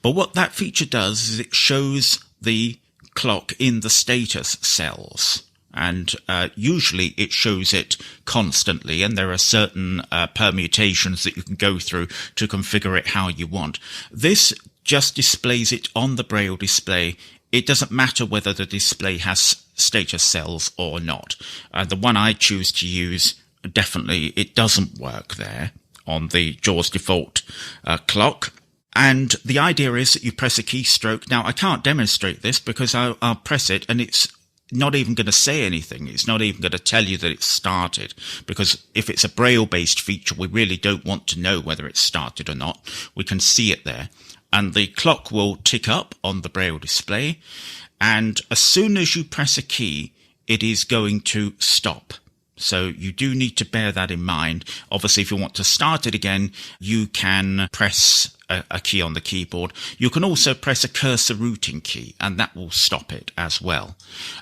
But what that feature does is it shows the clock in the status cells And usually it shows it constantly, and there are certain permutations that you can go through to configure it how you want. This just displays it on the Braille display. It doesn't matter whether the display has status cells or not. The one I choose to use, definitely it doesn't work there on the JAWS default clock. And the idea is that you press a keystroke. Now, I can't demonstrate this because I'll press it and it's not even going to say anything. It's not even going to tell you that it's started, because if it's a Braille-based feature, we really don't want to know whether it's started or not. We can see it there. And the clock will tick up on the Braille display. And as soon as you press a key, it is going to stop. So you do need to bear that in mind. Obviously, if you want to start it again, you can press a key on the keyboard. You can also press a cursor routing key, and that will stop it as well.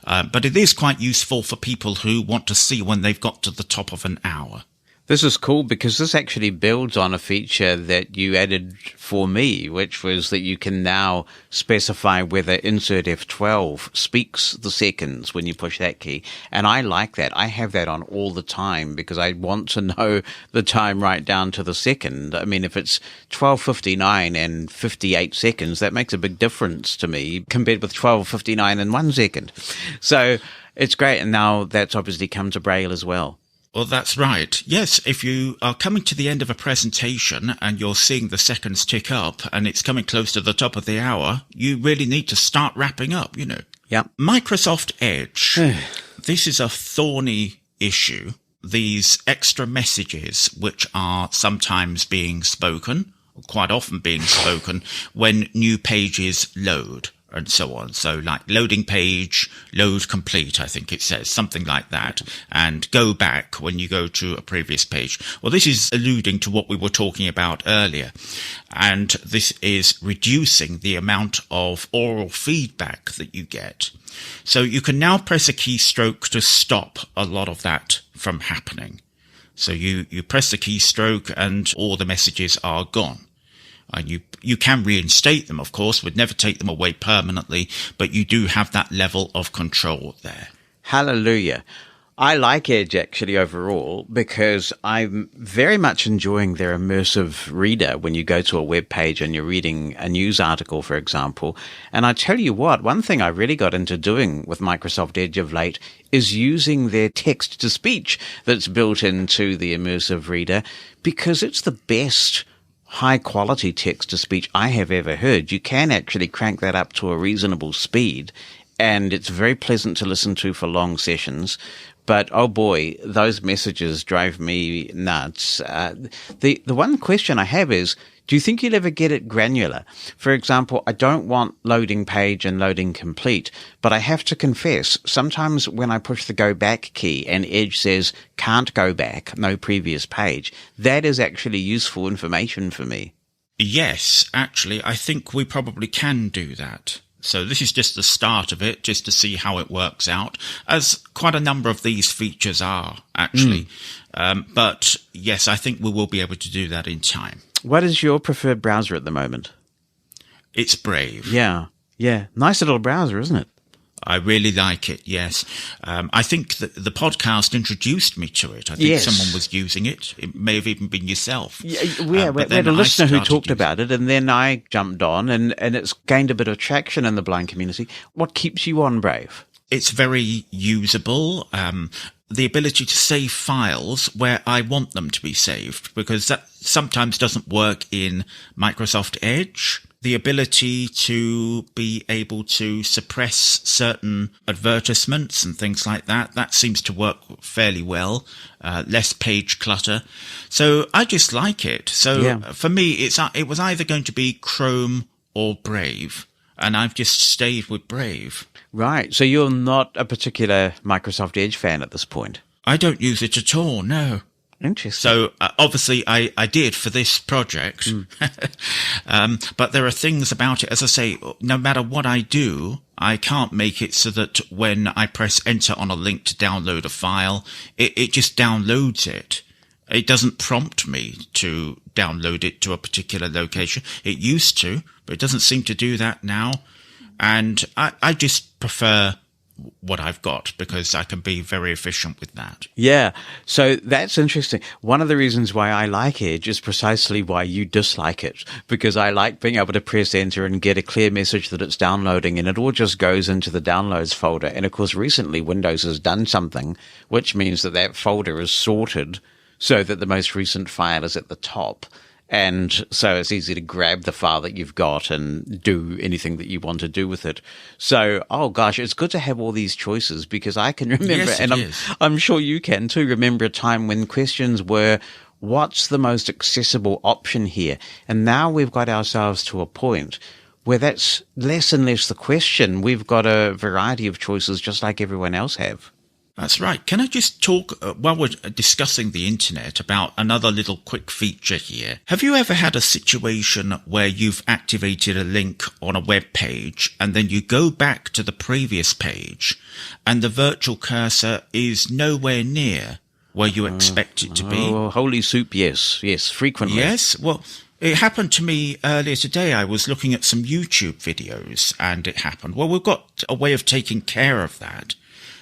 But it is quite useful for people who want to see when they've got to the top of an hour. This is cool because this actually builds on a feature that you added for me, which was that you can now specify whether insert F12 speaks the seconds when you push that key. And I like that. I have that on all the time because I want to know the time right down to the second. I mean, if it's 12:59 and 58 seconds, that makes a big difference to me compared with 12:59 and 1 second. So it's great. And now that's obviously come to Braille as well. Well, that's right. Yes, if you are coming to the end of a presentation and you're seeing the seconds tick up and it's coming close to the top of the hour, you really need to start wrapping up, you know. Yeah. Microsoft Edge. This is a thorny issue. These extra messages, which are sometimes being spoken, or quite often being spoken, when new pages load. And so on. So like loading page, load complete, I think it says, something like that. And go back when you go to a previous page. Well, this is alluding to what we were talking about earlier. And this is reducing the amount of oral feedback that you get. So you can now press a keystroke to stop a lot of that from happening. So you press the keystroke and all the messages are gone. And you can reinstate them, of course. We'd never take them away permanently, but you do have that level of control there. Hallelujah. I like Edge actually overall because I'm very much enjoying their immersive reader when you go to a web page and you're reading a news article, for example. And I tell you what, one thing I really got into doing with Microsoft Edge of late is using their text-to-speech that's built into the immersive reader because it's the best high-quality text-to-speech I have ever heard. You can actually crank that up to a reasonable speed, and it's very pleasant to listen to for long sessions. But, oh boy, those messages drive me nuts. The one question I have is, do you think you'll ever get it granular? For example, I don't want loading page and loading complete, but I have to confess, sometimes when I push the go back key and Edge says can't go back, no previous page, that is actually useful information for me. Yes, actually, I think we probably can do that. So this is just the start of it, just to see how it works out, as quite a number of these features are, actually. But yes, I think we will be able to do that in time. What is your preferred browser at the moment? It's Brave. Yeah. Nice little browser, isn't it? I really like it, yes. I think that the podcast introduced me to it. I think someone was using it. It may have even been yourself. We had a listener who talked about it, and then I jumped on, and it's gained a bit of traction in the blind community. What keeps you on Brave? It's very usable. The ability to save files where I want them to be saved, because that sometimes doesn't work in Microsoft Edge. The ability to be able to suppress certain advertisements and things like that, that seems to work fairly well. Less page clutter. So I just like it. So for me, it was either going to be Chrome or Brave, and I've just stayed with Brave. Right. So you're not a particular Microsoft Edge fan at this point? I don't use it at all, no. Interesting. So obviously I did for this project, but there are things about it, as I say, no matter what I do, I can't make it so that when I press enter on a link to download a file, it just downloads it. It doesn't prompt me to download it to a particular location. It used to, but it doesn't seem to do that now. And I just prefer what I've got, because I can be very efficient with that. Yeah, so that's interesting. One of the reasons why I like Edge is precisely why you dislike it, because I like being able to press enter and get a clear message that it's downloading, and it all just goes into the downloads folder. And of course, recently Windows has done something, which means that that folder is sorted so that the most recent file is at the top. And so it's easy to grab the file that you've got and do anything that you want to do with it. So, oh gosh, it's good to have all these choices, because I can remember, Yes, and it is. I'm sure you can too, remember a time when questions were, what's the most accessible option here? And now we've got ourselves to a point where that's less and less the question. We've got a variety of choices just like everyone else have. That's right. Can I just talk, while we're discussing the internet, about another little quick feature here? Have you ever had a situation where you've activated a link on a web page and then you go back to the previous page and the virtual cursor is nowhere near where you expect it to be? Oh, holy soup, yes. Yes, frequently. Yes, well, it happened to me earlier today. I was looking at some YouTube videos and it happened. Well, we've got a way of taking care of that.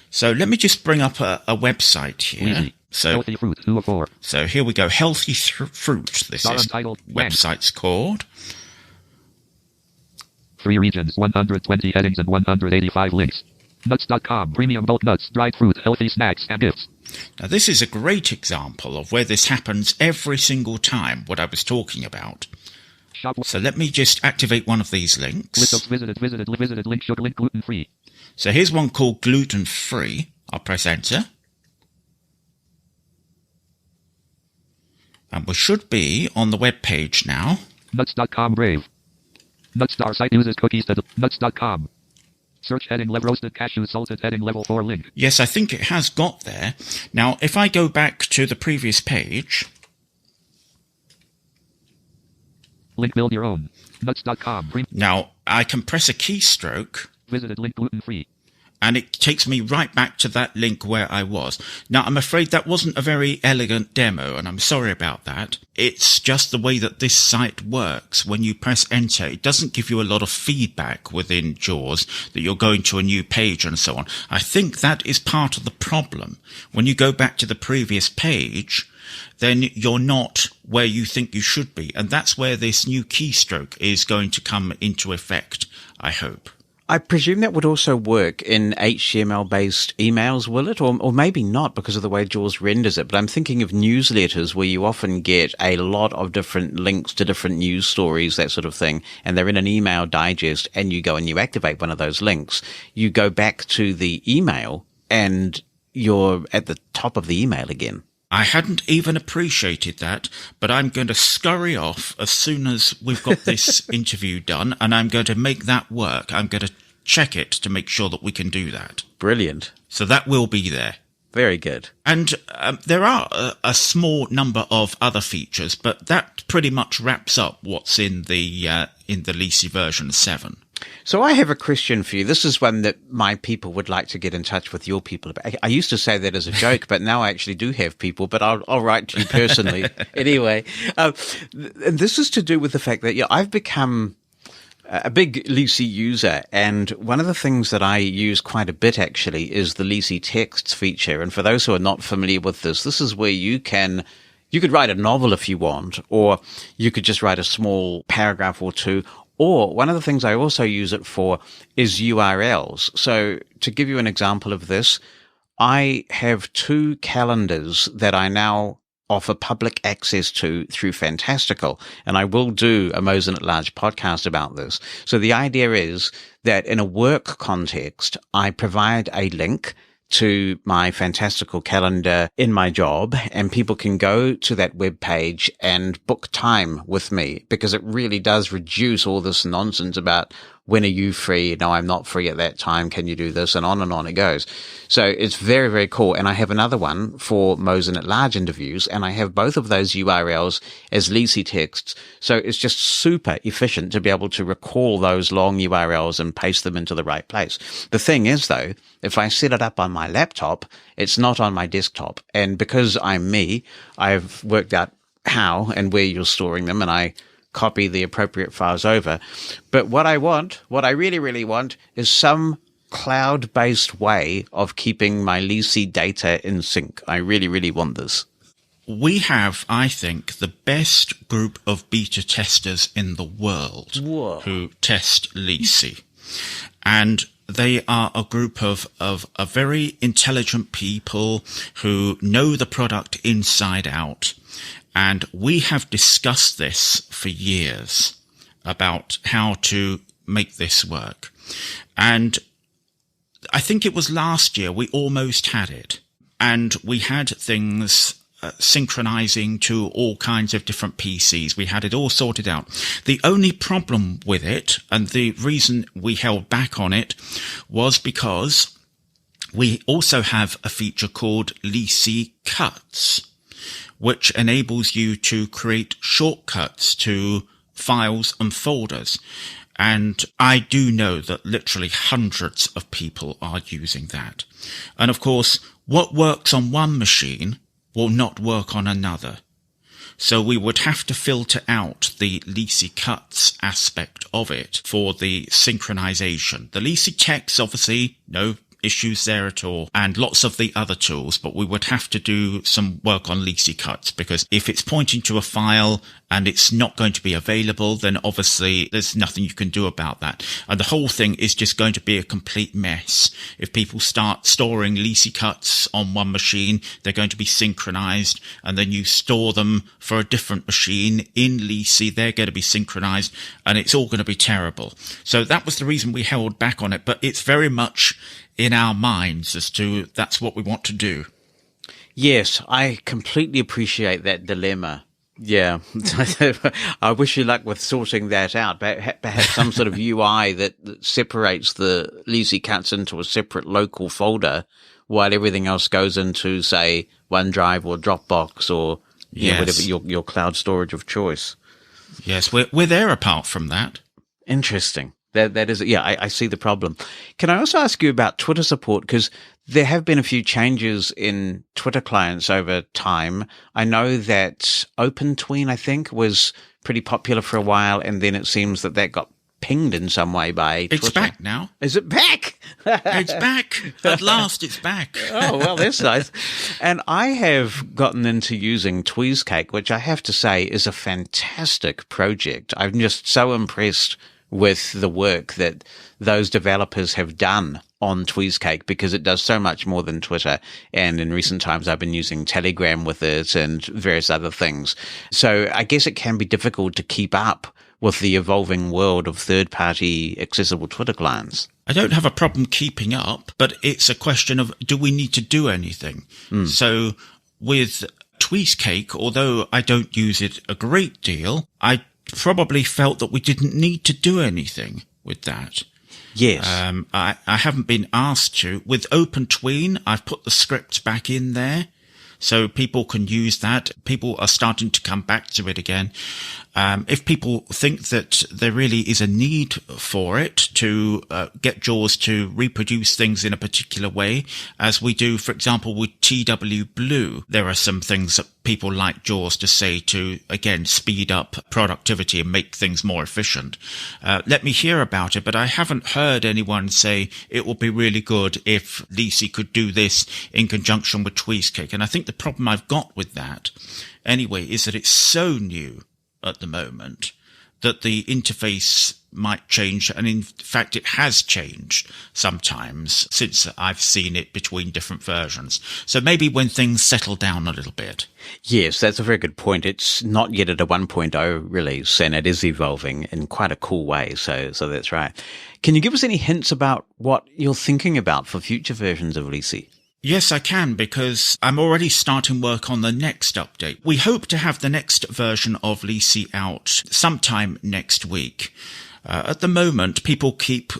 So let me just bring up a website here. Easy. So, Healthy fruit, 2 of 4. So here we go. Healthy Fruit. This Star is untitled website's called. 3 regions, 120 headings and 185 links. Nuts.com, premium bulk nuts, dried fruit, healthy snacks and gifts. Now this is a great example of where this happens every single time, what I was talking about. So let me just activate one of these links. List of visited, link, sugar link, gluten free. So here's one called Gluten Free. I'll press enter. And we should be on the web page now. Nuts.com Brave. Nutstar site uses cookies to nuts.com. Search heading level roasted cashew salted heading level 4 link. Yes, I think it has got there. Now, if I go back to the previous page. Link build your own. Nuts.com. Now, I can press a keystroke. Visited link gluten free. And it takes me right back to that link where I was. Now, I'm afraid that wasn't a very elegant demo, and I'm sorry about that. It's just the way that this site works. When you press enter, it doesn't give you a lot of feedback within JAWS that you're going to a new page and so on. I think that is part of the problem. When you go back to the previous page, then you're not where you think you should be. And that's where this new keystroke is going to come into effect, I hope. I presume that would also work in HTML-based emails, will it? Or maybe not because of the way JAWS renders it. But I'm thinking of newsletters where you often get a lot of different links to different news stories, that sort of thing. And they're in an email digest and you go and you activate one of those links. You go back to the email and you're at the top of the email again. I hadn't even appreciated that, but I'm going to scurry off as soon as we've got this interview done, and I'm going to make that work. I'm going to check it to make sure that we can do that. Brilliant. So that will be there. Very good. And there are a small number of other features, but that pretty much wraps up what's in the Lisi version 7. So I have a question for you. This is one that my people would like to get in touch with your people about. I used to say that as a joke, but now I actually do have people, but I'll write to you personally. Anyway, and this is to do with the fact that I've become a big Lisi user, and one of the things that I use quite a bit actually is the Lisi texts feature. And for those who are not familiar with this is where you could write a novel if you want, or you could just write a small paragraph or two. Or one of the things I also use it for is URLs. So to give you an example of this, I have 2 calendars that I now offer public access to through Fantastical. And I will do a Mosen at Large podcast about this. So the idea is that in a work context, I provide a link to my Fantastical calendar in my job, and people can go to that web page and book time with me, because it really does reduce all this nonsense about when are you free? No, I'm not free at that time. Can you do this? And on it goes. So it's very, very cool. And I have another one for Mosen at Large interviews, and I have both of those URLs as Lisi texts. So it's just super efficient to be able to recall those long URLs and paste them into the right place. The thing is, though, if I set it up on my laptop, it's not on my desktop. And because I'm me, I've worked out how and where you're storing them, and I copy the appropriate files over. But what I really, really want is some cloud-based way of keeping my Lisi data in sync. I really, really want this. We have, I think, the best group of beta testers in the world who test Lisi. And they are a group of a very intelligent people who know the product inside out. And we have discussed this for years about how to make this work. And I think it was last year we almost had it. And we had things synchronizing to all kinds of different PCs. We had it all sorted out. The only problem with it, and the reason we held back on it, was because we also have a feature called Lisi Cuts, which enables you to create shortcuts to files and folders. And I do know that literally hundreds of people are using that. And of course, what works on one machine will not work on another. So we would have to filter out the Lisi Cuts aspect of it for the synchronization. The Lisi Text, obviously, no issues there at all, and lots of the other tools, but we would have to do some work on Lisi Cuts, because if it's pointing to a file and it's not going to be available, then obviously there's nothing you can do about that. And the whole thing is just going to be a complete mess. If people start storing Lisi Cuts on one machine, they're going to be synchronized, and then you store them for a different machine in Lisi, they're going to be synchronized, and it's all going to be terrible. So that was the reason we held back on it, but it's very much in our minds as to that's what we want to do. Yes, I completely appreciate that dilemma. Yeah. I wish you luck with sorting that out. Perhaps some sort of UI that separates the Lisi Cuts into a separate local folder while everything else goes into, say, OneDrive or Dropbox or whatever your cloud storage of choice. Yes, we're there apart from that. Interesting. That is, I see the problem. Can I also ask you about Twitter support? Because there have been a few changes in Twitter clients over time. I know that OpenTween, I think, was pretty popular for a while, and then it seems that got pinged in some way by Twitter. It's back now. Is it back? It's back. At last, it's back. Oh, well, that's nice. And I have gotten into using Tweezcake, which I have to say is a fantastic project. I'm just so impressed with the work that those developers have done on Tweezcake, because it does so much more than Twitter. And in recent times, I've been using Telegram with it and various other things. So I guess it can be difficult to keep up with the evolving world of third-party accessible Twitter clients. I don't have a problem keeping up, but it's a question of, do we need to do anything? So with Tweezcake, although I don't use it a great deal, I probably felt that we didn't need to do anything with that. Yes. I haven't been asked to. With OpenTween, I've put the script back in there, so people can use that. People are starting to come back to it again. If people think that there really is a need for it to get JAWS to reproduce things in a particular way, as we do, for example, with TW Blue, there are some things that people like JAWS to say to, again, speed up productivity and make things more efficient. Let me hear about it, but I haven't heard anyone say it would be really good if Lisi could do this in conjunction with Tweezcake. And I think the problem I've got with that, anyway, is that it's so new at the moment that the interface might change, and in fact it has changed sometimes since I've seen it between different versions. So maybe when things settle down a little bit. Yes, that's a very good point. It's not yet at a 1.0 release, and it is evolving in quite a cool way, so that's right. Can you give us any hints about what you're thinking about for future versions of Lisi? Yes, I can, because I'm already starting work on the next update. We hope to have the next version of Lisi out sometime next week. At the moment, people keep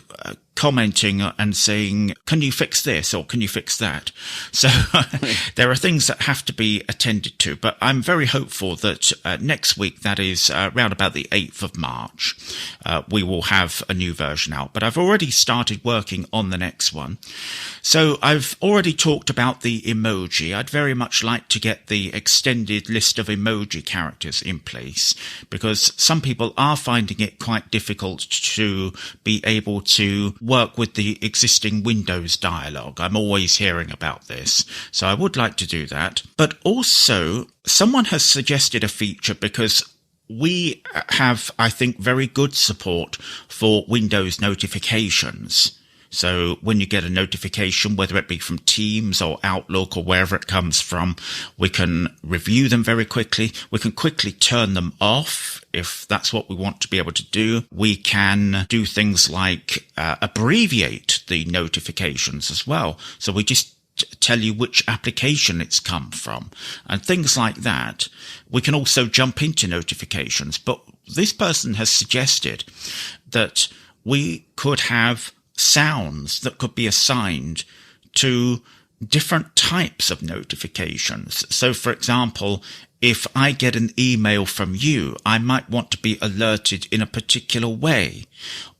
commenting and saying, can you fix this or can you fix that? So there are things that have to be attended to, but I'm very hopeful that next week, that is around about the 8th of March, we will have a new version out. But I've already started working on the next one. So I've already talked about the emoji. I'd very much like to get the extended list of emoji characters in place, because some people are finding it quite difficult difficult to be able to work with the existing Windows dialog. I'm always hearing about this, so I would like to do that. But also, someone has suggested a feature because we have, I think, very good support for Windows notifications. So when you get a notification, whether it be from Teams or Outlook or wherever it comes from, we can review them very quickly. We can quickly turn them off if that's what we want to be able to do. We can do things like abbreviate the notifications as well. So we just tell you which application it's come from and things like that. We can also jump into notifications. But this person has suggested that we could have sounds that could be assigned to different types of notifications. So, for example, if I get an email from you, I might want to be alerted in a particular way.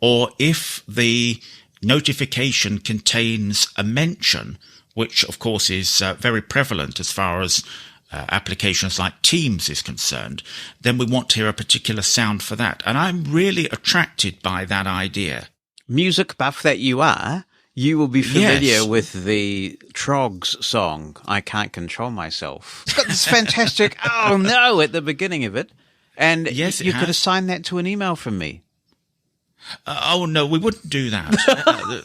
Or if the notification contains a mention, which of course is very prevalent as far as applications like Teams is concerned, then we want to hear a particular sound for that. And I'm really attracted by that idea. Music buff that you are, you will be familiar with the Trogs song, I Can't Control Myself. It's got this fantastic, oh no, at the beginning of it. And yes, you could assign that to an email from me. Oh no, we wouldn't do that.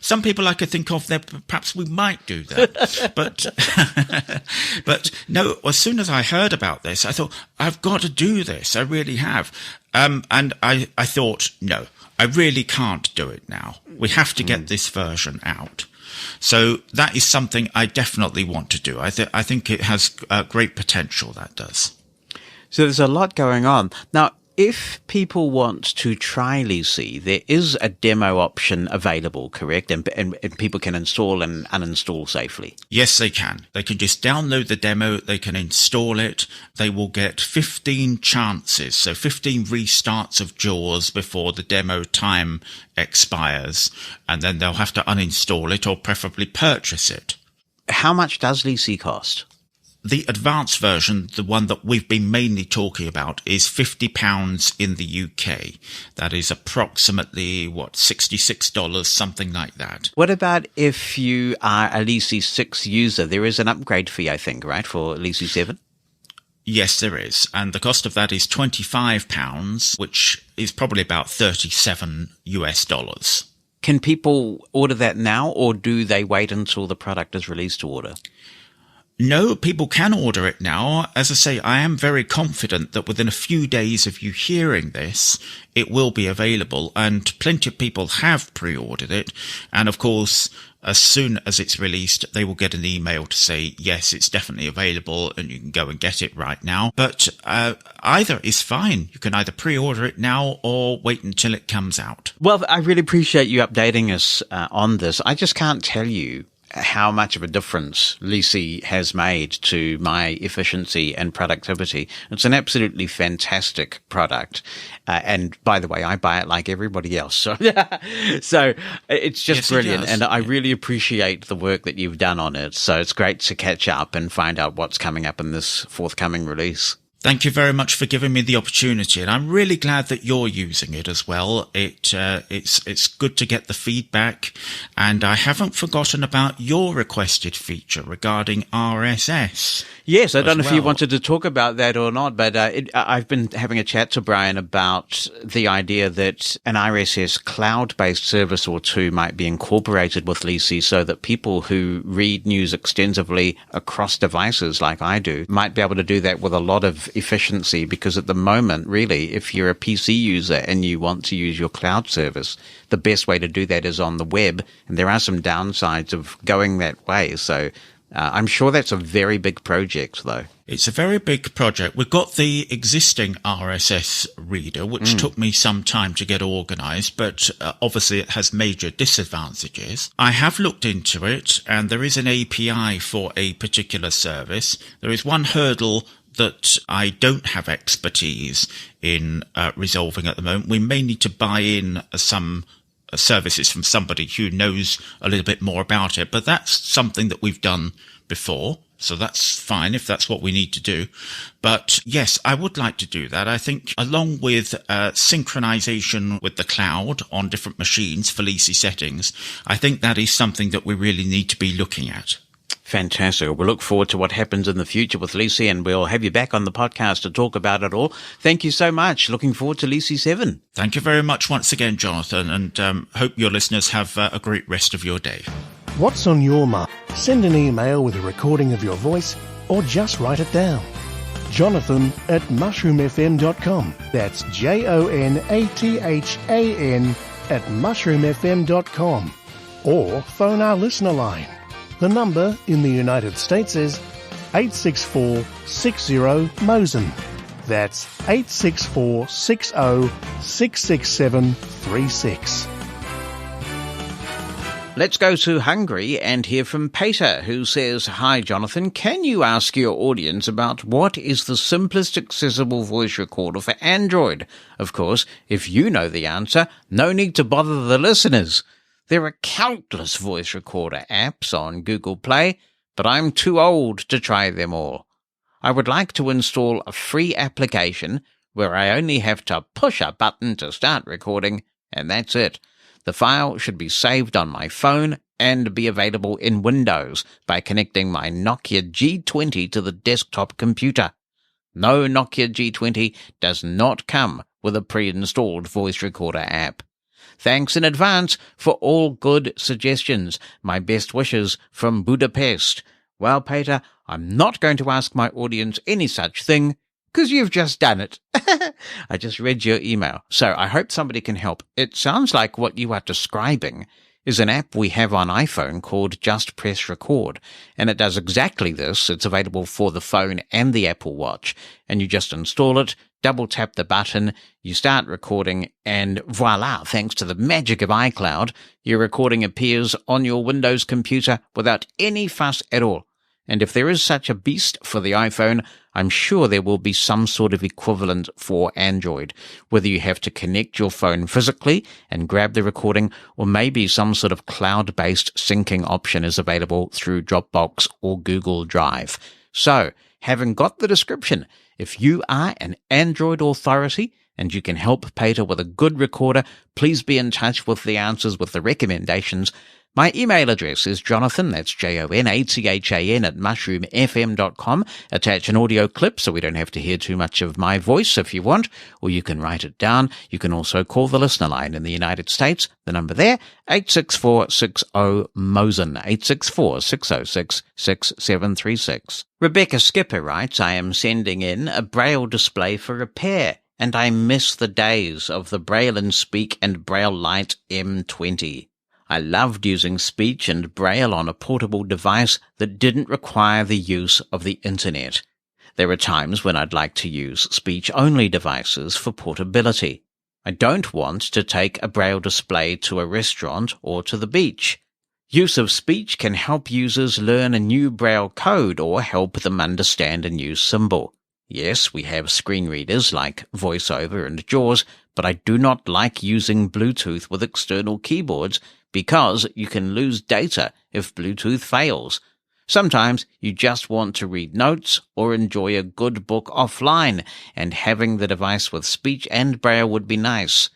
Some people I could think of there, perhaps we might do that. But no, as soon as I heard about this, I thought, I've got to do this. I really have. And I thought, no, I really can't do it now. We have to get this version out. So that is something I definitely want to do. I think it has great potential, that does. So there's a lot going on. Now, if people want to try Lisi, there is a demo option available, correct? And people can install and uninstall safely. Yes, they can. They can just download the demo. They can install it. They will get 15 chances, so 15 restarts of JAWS before the demo time expires. And then they'll have to uninstall it or preferably purchase it. How much does Lisi cost? The advanced version, the one that we've been mainly talking about, is £50 in the UK. That is approximately, $66, something like that. What about if you are a Lisi 6 user? There is an upgrade fee, I think, right, for Lisi 7? Yes, there is. And the cost of that is £25, which is probably about $37 US. Can people order that now, or do they wait until the product is released to order? No, people can order it now. As I say, I am very confident that within a few days of you hearing this, it will be available, and plenty of people have pre-ordered it. And of course, as soon as it's released, they will get an email to say, yes, it's definitely available and you can go and get it right now. But either is fine. You can either pre-order it now or wait until it comes out. Well, I really appreciate you updating us on this. I just can't tell you how much of a difference Lisi has made to my efficiency and productivity. It's an absolutely fantastic product. And by the way, I buy it like everybody else. So, so it's just brilliant. And I really appreciate the work that you've done on it. So it's great to catch up and find out what's coming up in this forthcoming release. Thank you very much for giving me the opportunity, and I'm really glad that you're using it as well. It's good to get the feedback, and I haven't forgotten about your requested feature regarding RSS. Yes, I don't know if you wanted to talk about that or not, but I've been having a chat to Brian about the idea that an RSS cloud-based service or two might be incorporated with Lisi so that people who read news extensively across devices like I do might be able to do that with a lot of efficiency, because at the moment, really, if you're a PC user and you want to use your cloud service, the best way to do that is on the web, and there are some downsides of going that way. So I'm sure that's a very big project, though. It's a very big project. We've got the existing RSS reader, which took me some time to get organized, but obviously it has major disadvantages. I have looked into it, and there is an API for a particular service. There is one hurdle that I don't have expertise in resolving at the moment. We may need to buy in some services from somebody who knows a little bit more about it, but that's something that we've done before So that's fine if that's what we need to do. But yes, I would like to do that. I think along with synchronization with the cloud on different machines for LISI settings, I think that is something that we really need to be looking at. Fantastic. We'll look forward to what happens in the future with LISI, and we'll have you back on the podcast to talk about it all. Thank you so much. Looking forward to LISI 7. Thank you very much once again, Jonathan, and hope your listeners have a great rest of your day. What's on your mind? Send an email with a recording of your voice or just write it down. Jonathan at mushroomfm.com. That's JONATHAN at mushroomfm.com. Or phone our listener line. The number in the United States is 864-60-MOSEN. That's 864-60-66736. Let's go to Hungary and hear from Peter, who says, "Hi, Jonathan. Can you ask your audience about what is the simplest accessible voice recorder for Android? Of course, if you know the answer, no need to bother the listeners. There are countless voice recorder apps on Google Play, but I'm too old to try them all. I would like to install a free application where I only have to push a button to start recording, and that's it. The file should be saved on my phone and be available in Windows by connecting my Nokia G20 to the desktop computer. No, Nokia G20 does not come with a pre-installed voice recorder app. Thanks in advance for all good suggestions. My best wishes from Budapest." Well, Peter, I'm not going to ask my audience any such thing, because you've just done it. I just read your email, so I hope somebody can help. It sounds like what you are describing is an app we have on iPhone called Just Press Record, and it does exactly this. It's available for the phone and the Apple Watch, and you just install it, double-tap the button, you start recording, and voila, thanks to the magic of iCloud, your recording appears on your Windows computer without any fuss at all. And if there is such a beast for the iPhone, I'm sure there will be some sort of equivalent for Android, whether you have to connect your phone physically and grab the recording, or maybe some sort of cloud-based syncing option is available through Dropbox or Google Drive. So, having got the description, if you are an Android authority and you can help Peter with a good recorder, please be in touch with the answers, with the recommendations. My email address is Jonathan, that's JONATHAN at mushroomfm.com. Attach an audio clip so we don't have to hear too much of my voice if you want, or you can write it down. You can also call the listener line in the United States. The number there, 864-60-MOSEN, 864-606-6736. Rebecca Skipper writes, "I am sending in a Braille display for repair, and I miss the days of the Braille and Speak and Braille Lite M20. I loved using speech and Braille on a portable device that didn't require the use of the internet. There are times when I'd like to use speech-only devices for portability. I don't want to take a Braille display to a restaurant or to the beach. Use of speech can help users learn a new Braille code or help them understand a new symbol. Yes, we have screen readers like VoiceOver and JAWS, but I do not like using Bluetooth with external keyboards because you can lose data if Bluetooth fails. Sometimes you just want to read notes or enjoy a good book offline, and having the device with speech and Braille would be nice.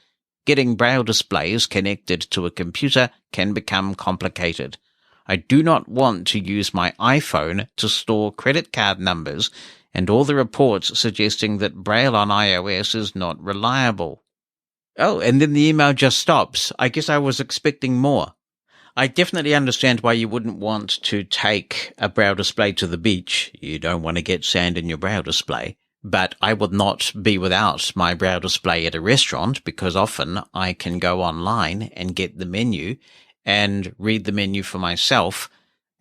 Getting Braille displays connected to a computer can become complicated. I do not want to use my iPhone to store credit card numbers, and all the reports suggesting that Braille on iOS is not reliable." Oh, and then the email just stops. I guess I was expecting more. I definitely understand why you wouldn't want to take a Braille display to the beach. You don't want to get sand in your Braille display. But I would not be without my Braille display at a restaurant, because often I can go online and get the menu and read the menu for myself.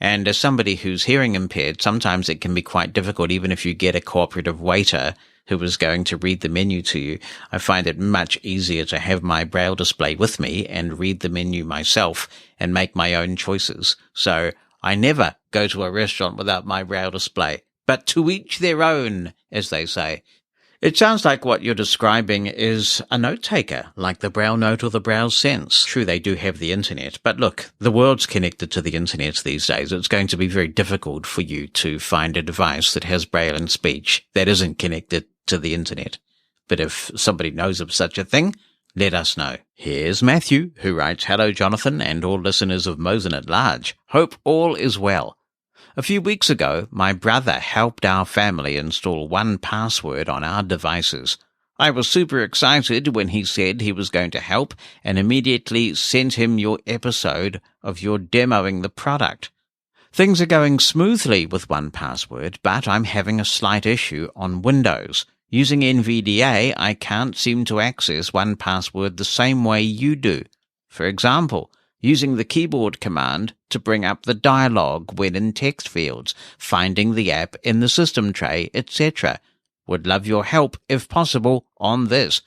And as somebody who's hearing impaired, sometimes it can be quite difficult, even if you get a cooperative waiter who is going to read the menu to you. I find it much easier to have my Braille display with me and read the menu myself and make my own choices. So I never go to a restaurant without my Braille display. But to each their own, as they say. It sounds like what you're describing is a note-taker, like the Braille Note or the Braille Sense. True, they do have the internet, but look, the world's connected to the internet these days. It's going to be very difficult for you to find a device that has Braille and speech that isn't connected to the internet. But if somebody knows of such a thing, let us know. Here's Matthew, who writes, "Hello, Jonathan, and all listeners of Mosen at Large. Hope all is well. A few weeks ago, my brother helped our family install 1Password on our devices. I was super excited when he said he was going to help and immediately sent him your episode of your demoing the product. Things are going smoothly with 1Password, but I'm having a slight issue on Windows. Using NVDA, I can't seem to access 1Password the same way you do. For example, using the keyboard command to bring up the dialog when in text fields, finding the app in the system tray, etc. Would love your help, if possible, on this.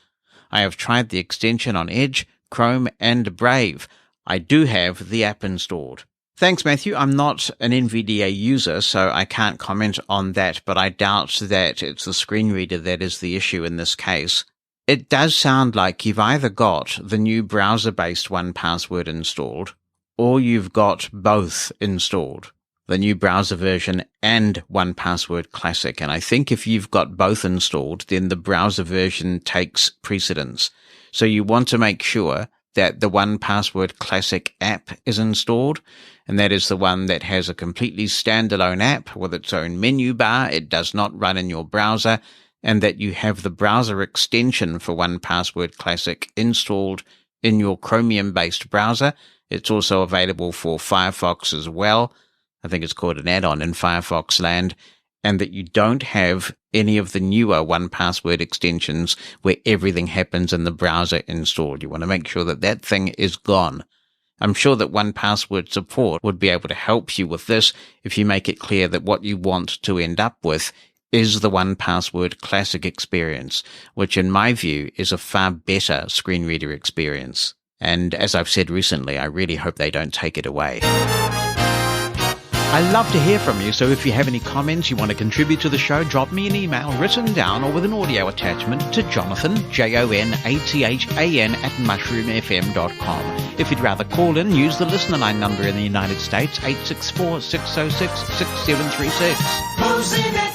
I have tried the extension on Edge, Chrome, and Brave. I do have the app installed." Thanks, Matthew. I'm not an NVDA user, so I can't comment on that, but I doubt that it's the screen reader that is the issue in this case. It does sound like you've either got the new browser-based 1Password installed, or you've got both installed, the new browser version and 1Password Classic. And I think if you've got both installed, then the browser version takes precedence. So you want to make sure that the 1Password Classic app is installed, and that is the one that has a completely standalone app with its own menu bar. It does not run in your browser, and that you have the browser extension for 1Password Classic installed in your Chromium-based browser. It's also available for Firefox as well. I think it's called an add-on in Firefox land. And that you don't have any of the newer 1Password extensions where everything happens in the browser installed. You want to make sure that that thing is gone. I'm sure that 1Password support would be able to help you with this if you make it clear that what you want to end up with is the 1Password Classic experience, which in my view is a far better screen reader experience. And as I've said recently, I really hope they don't take it away. I love to hear from you, so if you have any comments you want to contribute to the show, drop me an email written down or with an audio attachment to Jonathan, JONATHAN @mushroomfm.com. If you'd rather call in, use the listener line number in the United States, 864-606-6736.